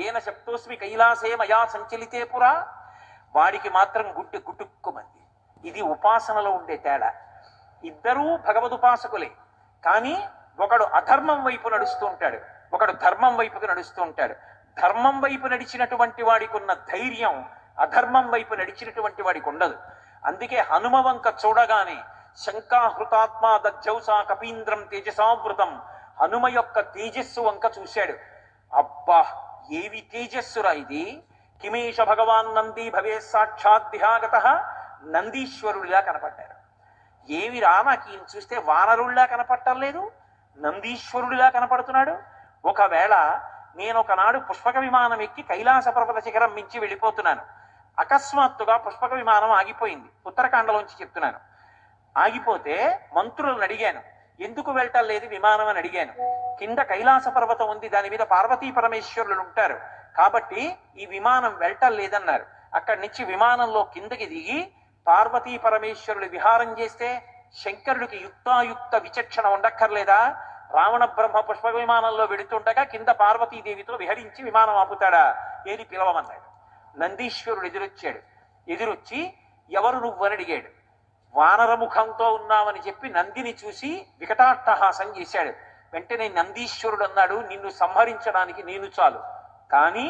ఏన శక్తోస్మి కైలాసే మయా సంచలితే పురా. వాడికి మాత్రం గుడ్డి గుట్టుక్కుమంది. ఇది ఉపాసనలో ఉండే తేడా. ఇద్దరూ భగవదుపాసకులే. కానీ ఒకడు అధర్మం వైపు నడుస్తూ ఉంటాడు, ఒకడు ధర్మం వైపుకు నడుస్తూ ఉంటాడు. ధర్మం వైపు నడిచినటువంటి వాడికి ఉన్న ధైర్యం అధర్మం వైపు నడిచినటువంటి వాడికి ఉండదు. అందుకే హనుమ వంక చూడగానే శంకాహృతాత్మా దధ్యౌసా కపీంద్రం తేజసావృతం, హనుమ యొక్క తేజస్సు వంక చూశాడు. అబ్బా, ఏవి తేజస్సురా ఇది! కిమేష భగవాన్ నంది భవే సాక్షాత్ దిహాగతః. నందీశ్వరుడిలా కనపడ్డారు. ఏవిరా, నాకు ఈయన చూస్తే వానరుడిలా కనపడటం లేదు, నందీశ్వరుడిలా కనపడుతున్నాడు. ఒకవేళ నేను ఒకనాడు పుష్పక విమానం ఎక్కి కైలాస పర్వత శిఖరం మించి వెళ్ళిపోతున్నాను. అకస్మాత్తుగా పుష్పక విమానం ఆగిపోయింది. ఉత్తరాఖండలోంచి చెప్తున్నాను. ఆగిపోతే మంత్రులను అడిగాను, ఎందుకు వెళ్ళటం లేదు విమానం అని అడిగాను. కింద కైలాస పర్వతం ఉంది, దాని మీద పార్వతీ పరమేశ్వరులు ఉంటారు, కాబట్టి ఈ విమానం వెళ్ళటం లేదన్నారు. అక్కడి నుంచి విమానంలో కిందకి దిగి పార్వతీ పరమేశ్వరులు విహారం చేస్తే శంకరుడికి యుక్తాయుక్త విచక్షణ ఉండక్కర్లేదా? రావణ బ్రహ్మ పుష్ప విమానంలో వెడుతుండగా కింద పార్వతీదేవితో విహరించి విమానం ఆపుతాడా? ఏది పిలవమన్నాడు. నందీశ్వరుడు ఎదురొచ్చాడు. ఎదురొచ్చి ఎవరు నువ్వని అడిగాడు. వానరముఖంతో ఉన్నామని చెప్పి నందిని చూసి వికటాట్టహాసం చేశాడు. వెంటనే నందీశ్వరుడు అన్నాడు, నిన్ను సంహరించడానికి నేను చాలు, కానీ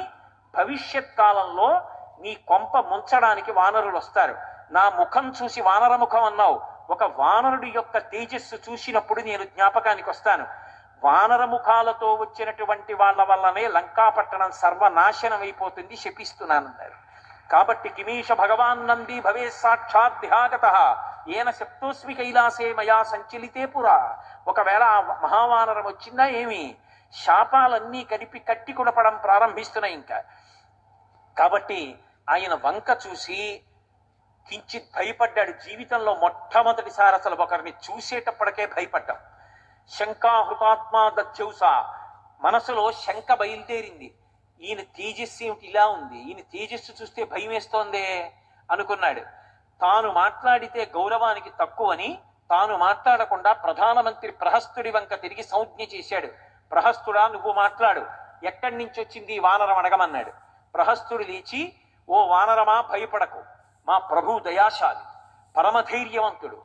భవిష్యత్ కాలంలో నీ కొంప ముంచడానికి వానరులు వస్తారు. నా ముఖం చూసి వానరముఖం అన్నావు, ఒక వానరుడి యొక్క తేజస్సు చూసినప్పుడు నేను జ్ఞాపకానికి వస్తాను. వానరముఖాలతో వచ్చినటువంటి వాళ్ళ వల్లనే లంకాపట్టణం సర్వనాశనం అయిపోతుంది, శపిస్తున్నానన్నారు. కాబట్టి కిమీష భగవాన్ నంది భవే సాక్షాత్ దిహాగతః ఏన శక్తోస్మి కైలాసే మయా సంచలితే పురా. ఒకవేళ ఆ మహావానరం వచ్చిందా ఏమి? శాపాలన్నీ కలిపి కట్టి కుడపడం ప్రారంభిస్తున్నాయి ఇంకా. కాబట్టి ఆయన వంక చూసి కించిత్ భయపడ్డాడు. జీవితంలో మొట్టమొదటిసారి అసలు ఒకరిని చూసేటప్పటికే భయపడ్డాం. శంకాహృతాత్మా దధ్యౌస, మనసులో శంక బయలుదేరింది. ఈయన తేజస్సు ఏమిటి ఇలా ఉంది, ఈయన తేజస్సు చూస్తే భయం వేస్తోందే అనుకున్నాడు. తాను మాట్లాడితే గౌరవానికి తక్కువని తాను మాట్లాడకుండా ప్రధానమంత్రి ప్రహస్తుడి వంక తిరిగి సంజ్ఞ చేశాడు. ప్రహస్తుడా, నువ్వు మాట్లాడు, ఎక్కడి నుంచి వచ్చింది ఈ వానరం అడగమన్నాడు. ప్రహస్తుడు లేచి, ఓ వానరమా, భయపడకు, మా ప్రభు దయాశాలి, పరమధైర్యవంతుడు,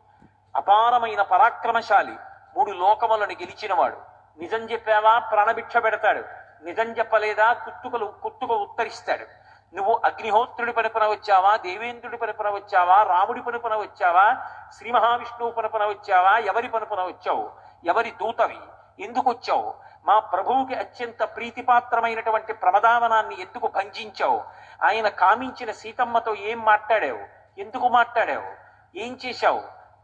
అపారమైన పరాక్రమశాలి, 3 లోకములను గెలిచినవాడు. నిజం చెప్పావా ప్రాణభిక్ష పెడతాడు, నిజం చెప్పలేదా కుత్తుక ఉత్తరిస్తాడు. నువ్వు అగ్నిహోత్రుడి పనుపున వచ్చావా, దేవేంద్రుడి పనుపున వచ్చావా, రాముడి పనుపున వచ్చావా, శ్రీ మహావిష్ణువు పనుపున వచ్చావా, ఎవరి పనుపున వచ్చావు, ఎవరి దూతవి, ఎందుకు వచ్చావు, మా ప్రభువుకి అత్యంత ప్రీతిపాత్రమైనటువంటి ప్రమదావనాన్ని ఎందుకు భంజించావు, ఆయన కామించిన సీతమ్మతో ఏం మాట్లాడావు, ఎందుకు మాట్లాడావు, ఏం చేశావు,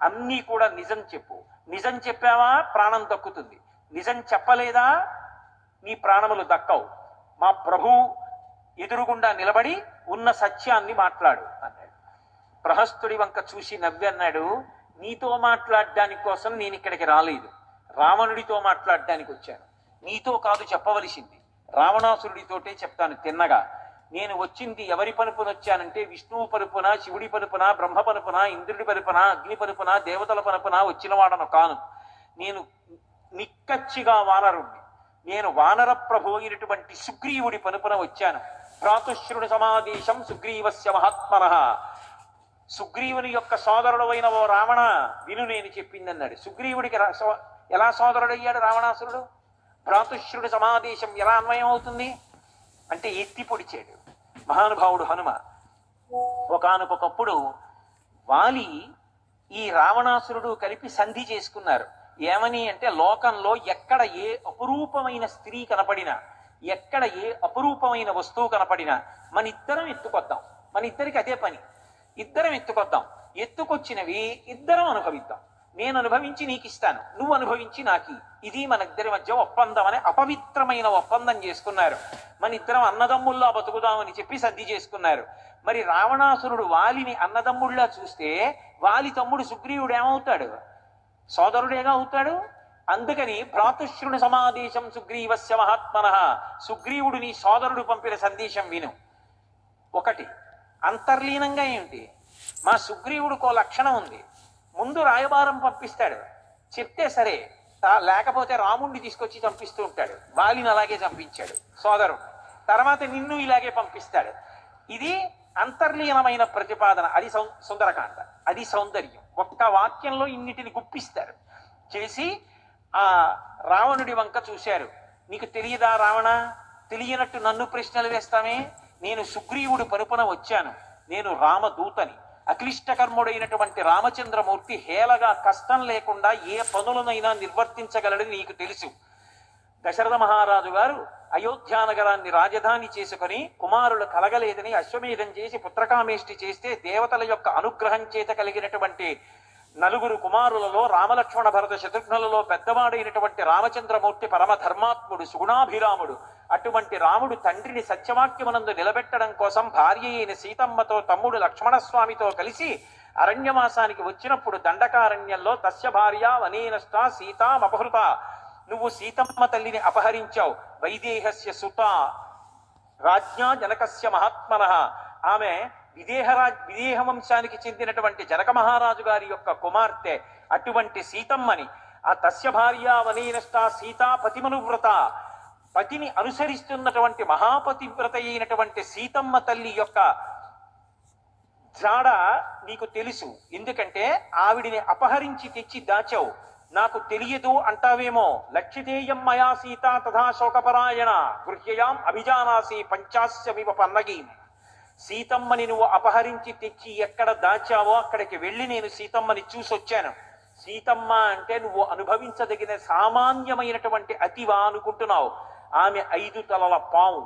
అన్నీ కూడా నిజం చెప్పు. నిజం చెప్పావా ప్రాణం దక్కుతుంది, నిజం చెప్పలేదా నీ ప్రాణములు దక్కవు. మా ప్రభు ఎదురుగుండా నిలబడి ఉన్న సత్యాన్ని మాట్లాడు అన్నాడు. ప్రహస్తుడి వంక చూసి నవ్వి అన్నాడు, నీతో మాట్లాడడానికి కోసం నేను ఇక్కడికి రాలేదు, రావణుడితో మాట్లాడడానికి వచ్చాను. నీతో కాదు చెప్పవలసింది, రావణాసురుడితోటే చెప్తాను తిన్నగా. నేను వచ్చింది ఎవరి పనుపున వచ్చానంటే విష్ణువు పరుపున, శివుడి పరుపున, బ్రహ్మ పరుపున, ఇంద్రుడి పరుపున, అగ్ని పరుపున, దేవతల పరుపున వచ్చిన వాడను కాను. నేను నిక్కచ్చిగా వానరుణ్ణి. నేను వానర ప్రభు అయినటువంటి సుగ్రీవుడి పనుపున వచ్చాను. భ్రాతుశ్రుడి సమాదేశం సుగ్రీవస్య మహాత్మనః. సుగ్రీవుని యొక్క సోదరుడు అయిన ఓ రావణ విను, నేను చెప్పిందన్నాడు. సుగ్రీవుడికి ఎలా సోదరుడయ్యాడు రావణాసురుడు? భ్రాతుశ్రుడి సమాదేశం ఎలా అన్వయం అవుతుంది అంటే ఎత్తి పొడిచాడు మహానుభావుడు హనుమ. ఒకానొకప్పుడు వాలి ఈ రావణాసురుడు కలిపి సంధి చేసుకున్నారు. ఏమని అంటే, లోకంలో ఎక్కడ ఏ అపురూపమైన స్త్రీ కనపడినా, ఎక్కడ ఏ అపురూపమైన వస్తువు కనపడినా మన ఇద్దరం ఎత్తుకొద్దాం, మన ఇద్దరికి అదే పని, ఇద్దరం ఎత్తుకొద్దాం, ఎత్తుకొచ్చినవి ఇద్దరం అనుభవిద్దాం, నేను అనుభవించి నీకు ఇస్తాను, నువ్వు అనుభవించి నాకి, ఇది మన ఇద్దరి మధ్య ఒప్పందం అని అపవిత్రమైన ఒప్పందం చేసుకున్నారు. మన ఇద్దరం అన్నదమ్ముల్లా బతుకుదామని చెప్పి సంధి చేసుకున్నారు. మరి రావణాసురుడు వాలిని అన్నదమ్ముళ్ళా చూస్తే వాలి తమ్ముడు సుగ్రీవుడు ఏమవుతాడు? సోదరుడేగా అవుతాడు. అందుకని భ్రాతుశ్రుని సమాదేశం సుగ్రీవస్య మహాత్మనః, సుగ్రీవుడు నీ సోదరుడు పంపిన సందేశం విను. ఒకటి అంతర్లీనంగా ఏమిటి, మా సుగ్రీవుడికో లక్షణం ఉంది, ముందు రాయబారం పంపిస్తాడు, చెప్తే సరే, లేకపోతే రాముణ్ణి తీసుకొచ్చి చంపిస్తూ ఉంటాడు. వాలిని అలాగే చంపించాడు సోదరుడు, తర్వాత నిన్ను ఇలాగే పంపిస్తాడు. ఇది అంతర్లీనమైన ప్రతిపాదన, అది సుందరకాండ, అది సౌందర్యం. ఒక్క వాక్యంలో ఇన్నిటిని గుప్పిస్తారు చేసి ఆ రావణుడి వంక చూశారు. నీకు తెలియదా రావణ, తెలియనట్టు నన్ను ప్రశ్నలు వేస్తామే, నేను సుగ్రీవుడు పరుపున వచ్చాను, నేను రామదూతని, అక్లిష్టకర్ముడైనటువంటి రామచంద్రమూర్తి హేళగా కష్టం లేకుండా ఏ పనులనైనా నిర్వర్తించగలడని నీకు తెలుసు. దశరథ మహారాజు గారు అయోధ్యానగరాన్ని రాజధాని చేసుకుని కుమారులు కలగలేదని అశ్వమేధం చేసి పుత్రకామేష్టి చేస్తే దేవతల యొక్క అనుగ్రహం చేత కలిగినటువంటి 4 కుమారులలో రామలక్ష్మణ భరత శత్రుఘ్నులలో పెద్దవాడైనటువంటి రామచంద్రమూర్తి పరమధర్మాత్ముడు, సుగుణాభిరాముడు. అటువంటి రాముడు తండ్రిని సత్యవాక్యమునందు నిలబెట్టడం కోసం భార్య అయిన సీతమ్మతో తమ్ముడు లక్ష్మణస్వామితో కలిసి అరణ్యవాసానికి వచ్చినప్పుడు దండకారణ్యంలో తస్య భార్య వనేనష్ట సీతామపహృత, నువ్వు సీతమ్మ తల్లిని అపహరించావు, వైదేహస్య సుత రాజ్ఞా జనకస్య మహాత్మనః, ఆమె విదేహ వంశానికి చెందినటువంటి జనక మహారాజు గారి యొక్క కుమార్తె, అటువంటి సీతమ్మని, ఆ తస్య భార్య వనేనష్ట సీతా పతిమనువ్రత, పతిని అనుసరిస్తున్నటువంటి మహాపతివ్రత అయినటువంటి సీతమ్మ తల్లి యొక్క జాడ నీకు తెలుసు, ఎందుకంటే ఆవిడిని అపహరించి తెచ్చి దాచావు. నాకు తెలియదు అంటావేమో, లక్షితేయం మయా సీత తథా శోకపరాయణ గృహ్యయాం అభిజానాసి పంచాస్యమివ పన్నగీం. సీతమ్మని నువ్వు అపహరించి తెచ్చి ఎక్కడ దాచావో అక్కడికి వెళ్ళి నేను సీతమ్మని చూసొచ్చాను. సీతమ్మ అంటే నువ్వు అనుభవించదగిన సామాన్యమైనటువంటి అతివా అనుకుంటున్నావు. ఆమె 5 తలల పాము.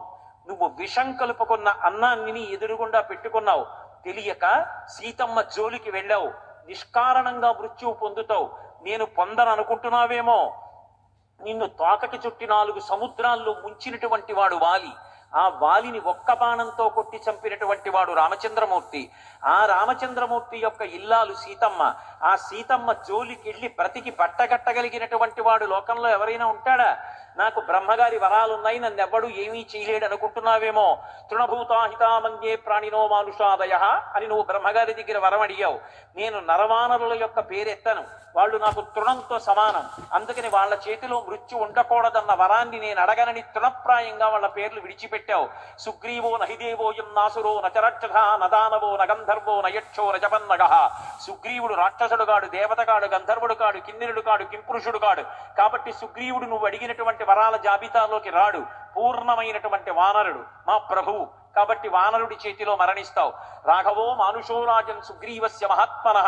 నువ్వు విషం కలుపుకున్న అన్నాన్ని ఎదురుగుండా పెట్టుకున్నావు. తెలియక సీతమ్మ జోలికి వెళ్ళావు, నిష్కారణంగా మృత్యువు పొందుతావు. నేను పొందననుకుంటున్నావేమో, నిన్ను తోకకి చుట్టి 4 సముద్రాల్లో ముంచినటువంటి వాడు వాలి. ఆ వాలిని ఒక్క బాణంతో కొట్టి చంపినటువంటి వాడు రామచంద్రమూర్తి. ఆ రామచంద్రమూర్తి యొక్క ఇల్లాలు సీతమ్మ. ఆ సీతమ్మ జోలికెళ్ళి బ్రతికి బట్టగట్టగలిగినటువంటి వాడు లోకంలో ఎవరైనా ఉంటాడా? నాకు బ్రహ్మగారి వరాలున్నాయి, నన్నెవ్వడు ఏమీ చేయలేడు అనుకుంటున్నావేమో. తృణభూతాహితామన్యే ప్రాణినో మానుషాదయ అని నువ్వు బ్రహ్మగారి దగ్గర వరం అడిగావు. నేను నరవానరుల యొక్క పేరెత్తను, వాళ్ళు నాకు తృణంతో సమానం, అందుకని వాళ్ళ చేతిలో మృత్యు ఉండకూడదన్న వరాన్ని నేను అడగనని తృణప్రాయంగా వాళ్ళ పేర్లు విడిచిపెట్టావు. సుగ్రీవో నహిదేవోయం నాసురో నచరక్షధ నదానవో నగంధర్వో నయక్షో రజపన్నగ. సుగ్రీవుడు రాక్షసుడు కాడు, దేవతగాడు, గంధర్వుడు కాడు, కిన్నెరుడు కాడు, కింపురుషుడు కాడు. కాబట్టి సుగ్రీవుడు నువ్వు అడిగినటువంటి వరాల జాబితాలోకి రాడు. పూర్ణమైనటువంటి వానరుడు మా ప్రభువు, కాబట్టి వానరుడి చేతిలో మరణిస్తావు. రాఘవో మానుషో రాజన్ సుగ్రీవస్య మహాత్మనః.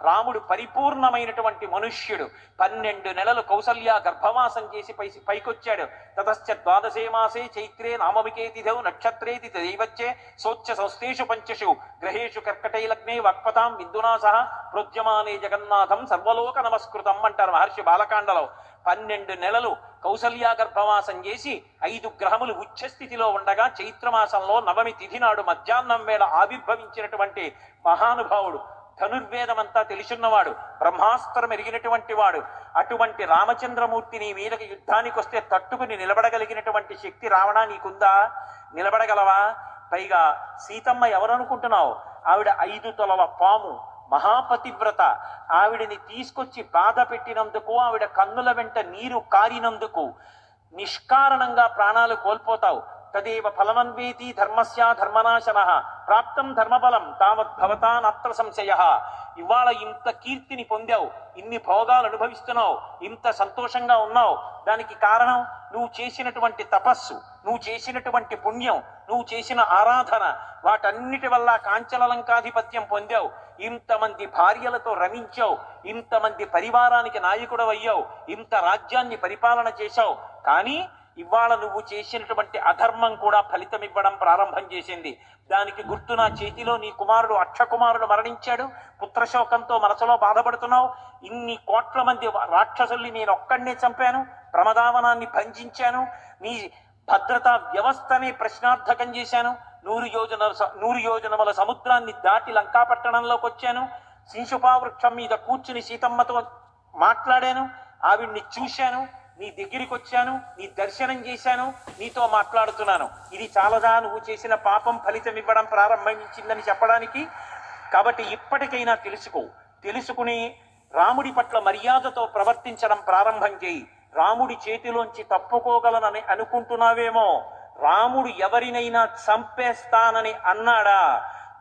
రాముడు పరిపూర్ణమైనటువంటి మనుష్యుడు. 12 నెలలు కౌసల్య గర్భవాసం చేసి పైకొచ్చాడు. తతశ్చ ద్వాదశే మాసే చైత్రే నామవికే తిథౌ నక్షత్రేతి దైవచ్చే సోచ్య సంస్థేషు పంచషు గ్రహేషు కర్కటై లగ్నే వాక్పతాం బిందునా సహ ప్రోద్యమానే జగన్నాథం సర్వలోక నమస్కృతం అంటారు మహర్షి బాలకాండలో. 12 నెలలు కౌసల్య గర్భవాసం చేసి 5 గ్రహములు ఉచ్చస్థితిలో ఉండగా చైత్రమాసంలో నవమి తిథి నాడు మధ్యాహ్నం వేళ ఆవిర్భవించినటువంటి మహానుభావుడు. ధనుర్వేదమంతా తెలుసున్నవాడు, బ్రహ్మాస్త్రం ఎరిగినటువంటి వాడు. అటువంటి రామచంద్రమూర్తి నీ మీదకి యుద్ధానికి వస్తే తట్టుకుని నిలబడగలిగినటువంటి శక్తి రావణా నీకుందా? నిలబడగలవా? పైగా సీతమ్మ ఎవరనుకుంటున్నావు? ఆవిడ 5 తొలల పాము, మహాపతివ్రత. ఆవిడని తీసుకొచ్చి బాధ పెట్టినందుకు, ఆవిడ కన్నుల వెంట నీరు కారినందుకు నిష్కారణంగా ప్రాణాలు కోల్పోతావు. తదేవ ఫలమన్వేతి ధర్మస్య ధర్మనాశన ప్రాప్తం ధర్మబలం తావద్భవతా నాత్ర సంశయ. ఇవాళ ఇంత కీర్తిని పొందావు, ఇన్ని భోగాలు అనుభవిస్తున్నావు, ఇంత సంతోషంగా ఉన్నావు. దానికి కారణం నువ్వు చేసినటువంటి తపస్సు, నువ్వు చేసినటువంటి పుణ్యం, నువ్వు చేసిన ఆరాధన. వాటన్నిటి వల్ల కాంచలలంకాధిపత్యం పొందావు. ఇంతమంది భార్యలతో రమించావు, ఇంతమంది పరివారానికి నాయకుడు అయ్యావు, ఇంత రాజ్యాన్ని పరిపాలన చేశావు. కానీ ఇవాళ నువ్వు చేసినటువంటి అధర్మం కూడా ఫలితం ఇవ్వడం ప్రారంభం చేసింది. దానికి గుర్తు నా చేతిలో నీ కుమారుడు అక్షకుమారుడు మరణించాడు. పుత్రశోకంతో మనసులో బాధపడుతున్నావు. ఇన్ని కోట్ల మంది రాక్షసుల్ని నేను ఒక్కడినే చంపాను, ప్రమదావనాన్ని భంజించాను, నీ భద్రతా వ్యవస్థని ప్రశ్నార్థకం చేశాను, 100 యోజనముల సముద్రాన్ని దాటి లంకాపట్టణంలోకి వచ్చాను, శింశుపా వృక్షం మీద కూర్చుని సీతమ్మతో మాట్లాడాను, ఆవిడ్ని చూశాను, నీ దగ్గరికి వచ్చాను, నీ దర్శనం చేశాను, నీతో మాట్లాడుతున్నాను. ఇది చాలదా నువ్వు చేసిన పాపం ఫలితం ఇవ్వడం ప్రారంభించిందని చెప్పడానికి? కాబట్టి ఇప్పటికైనా తెలుసుకుని రాముడి పట్ల మర్యాదతో ప్రవర్తించడం ప్రారంభం చేయి. రాముడి చేతిలోంచి తప్పుకోగలనని అనుకుంటున్నావేమో. రాముడు ఎవరినైనా చంపేస్తానని అన్నాడా?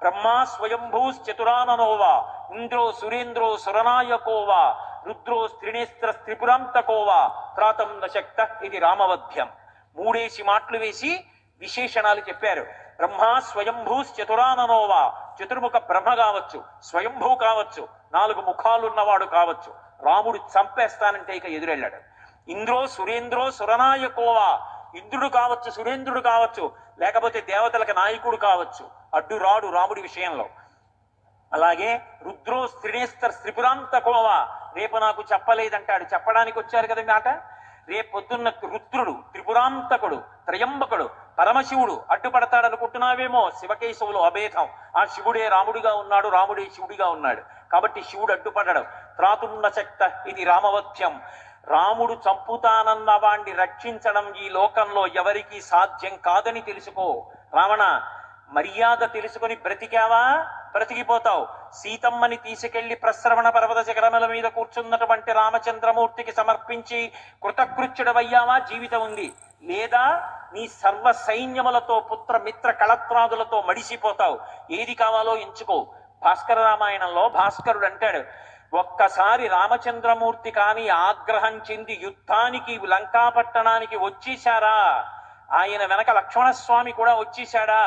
బ్రహ్మా స్వయంభూశ్చతురాననోవా ఇంద్రో సురేంద్రో సురనాయకోవా రుద్రో స్త్రినేస్త్ర త్రిపురాంతకోవా త్రాతం నశక్త ఇది రామవధ్యం. 3 మాటలు వేసి విశేషణాలు చెప్పారు. బ్రహ్మా స్వయంభూశ్చతురాననోవా, చతుర్ముఖ బ్రహ్మ కావచ్చు, స్వయంభూ కావచ్చు, 4 ముఖాలున్నవాడు కావచ్చు. రాముడు చంపేస్తానంటే ఇక ఎదురెళ్ళాడు. ఇంద్రో సురేంద్రో సురనాయకోవా, ఇంద్రుడు కావచ్చు, సురేంద్రుడు కావచ్చు, లేకపోతే దేవతలకు నాయకుడు కావచ్చు, అడ్డు రాడు రాముడి విషయంలో. అలాగే రుద్రో స్త్రినేస్త్ర త్రిపురాంతకోవా, రేపు నాకు చెప్పలేదంటాడు. చెప్పడానికి వచ్చారు కదా మాట. రేపొద్దున్న రుద్రుడు త్రిపురాంతకుడు త్రయంబకుడు పరమశివుడు అడ్డుపడతాడు అనుకుంటున్నావేమో. శివకేశవులు అభేదం. ఆ శివుడే రాముడిగా ఉన్నాడు, రాముడే శివుడిగా ఉన్నాడు. కాబట్టి శివుడు అడ్డుపడడు. త్రాతున్న శక్త ఇది రామవధ్యం. రాముడు చంపుతానన్న వాణ్ణి రక్షించడం ఈ లోకంలో ఎవరికీ సాధ్యం కాదని తెలుసుకో. రావణ, మర్యాద తెలుసుకొని బ్రతికావా బ్రతికిపోతావు. సీతమ్మని తీసుకెళ్లి ప్రశ్రవణ పర్వత శిఖరముల మీద కూర్చున్నటువంటి రామచంద్రమూర్తికి సమర్పించి కృతకృత్యుడవయ్యావా జీవితం ఉంది. లేదా నీ సర్వ సైన్యములతో పుత్ర మిత్ర కళత్రాదులతో మడిసిపోతావు. ఏది కావాలో ఎంచుకో. భాస్కర రామాయణంలో భాస్కరుడు అంటాడు, ఒక్కసారి రామచంద్రమూర్తి కాని ఆగ్రహం చెంది యుద్ధానికి లంకాపట్టణానికి వచ్చేశారా, ఆయన వెనక లక్ష్మణస్వామి కూడా వచ్చేశాడా,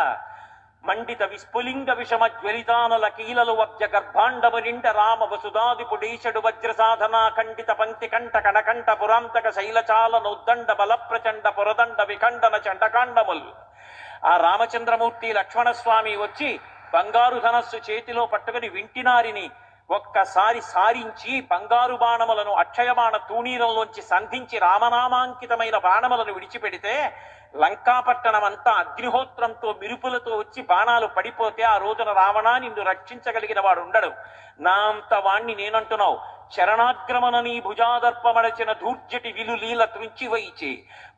మండిత విస్ఫులింగ విషమ జ్వలితానల కీలలు వబ్జ గర్భాండము నిండ రామ వసుదాదిపుడీషడు వజ్ర సాధనా ఖండిత పంక్తి కంఠ కడకంఠ పురాంతక శైలచాల నౌద్దండ బల ప్రచండ పురదండ విఖండన చండకాండముల్. ఆ రామచంద్రమూర్తి లక్ష్మణస్వామి వచ్చి బంగారు ధనస్సు చేతిలో పట్టుకుని వింటినారిని ఒక్కసారి సారించి బంగారు బాణములను అక్షయబాణ తూణీరంలోంచి సంధించి రామనామాంకితమైన బాణములను విడిచిపెడితే లంకాపట్టణం అంతా అగ్నిహోత్రంతో మిరుపులతో వచ్చి బాణాలు పడిపోతే ఆ రోజున రావణా నిన్ను రక్షించగలిగిన వాడు ఉండడు. నా అంత వాణ్ణి నేనంటున్నావు. చరణాగ్రమణ నీ భుజాదర్పమడచిన ధూర్జటి విలులీల త్రుంచివైచే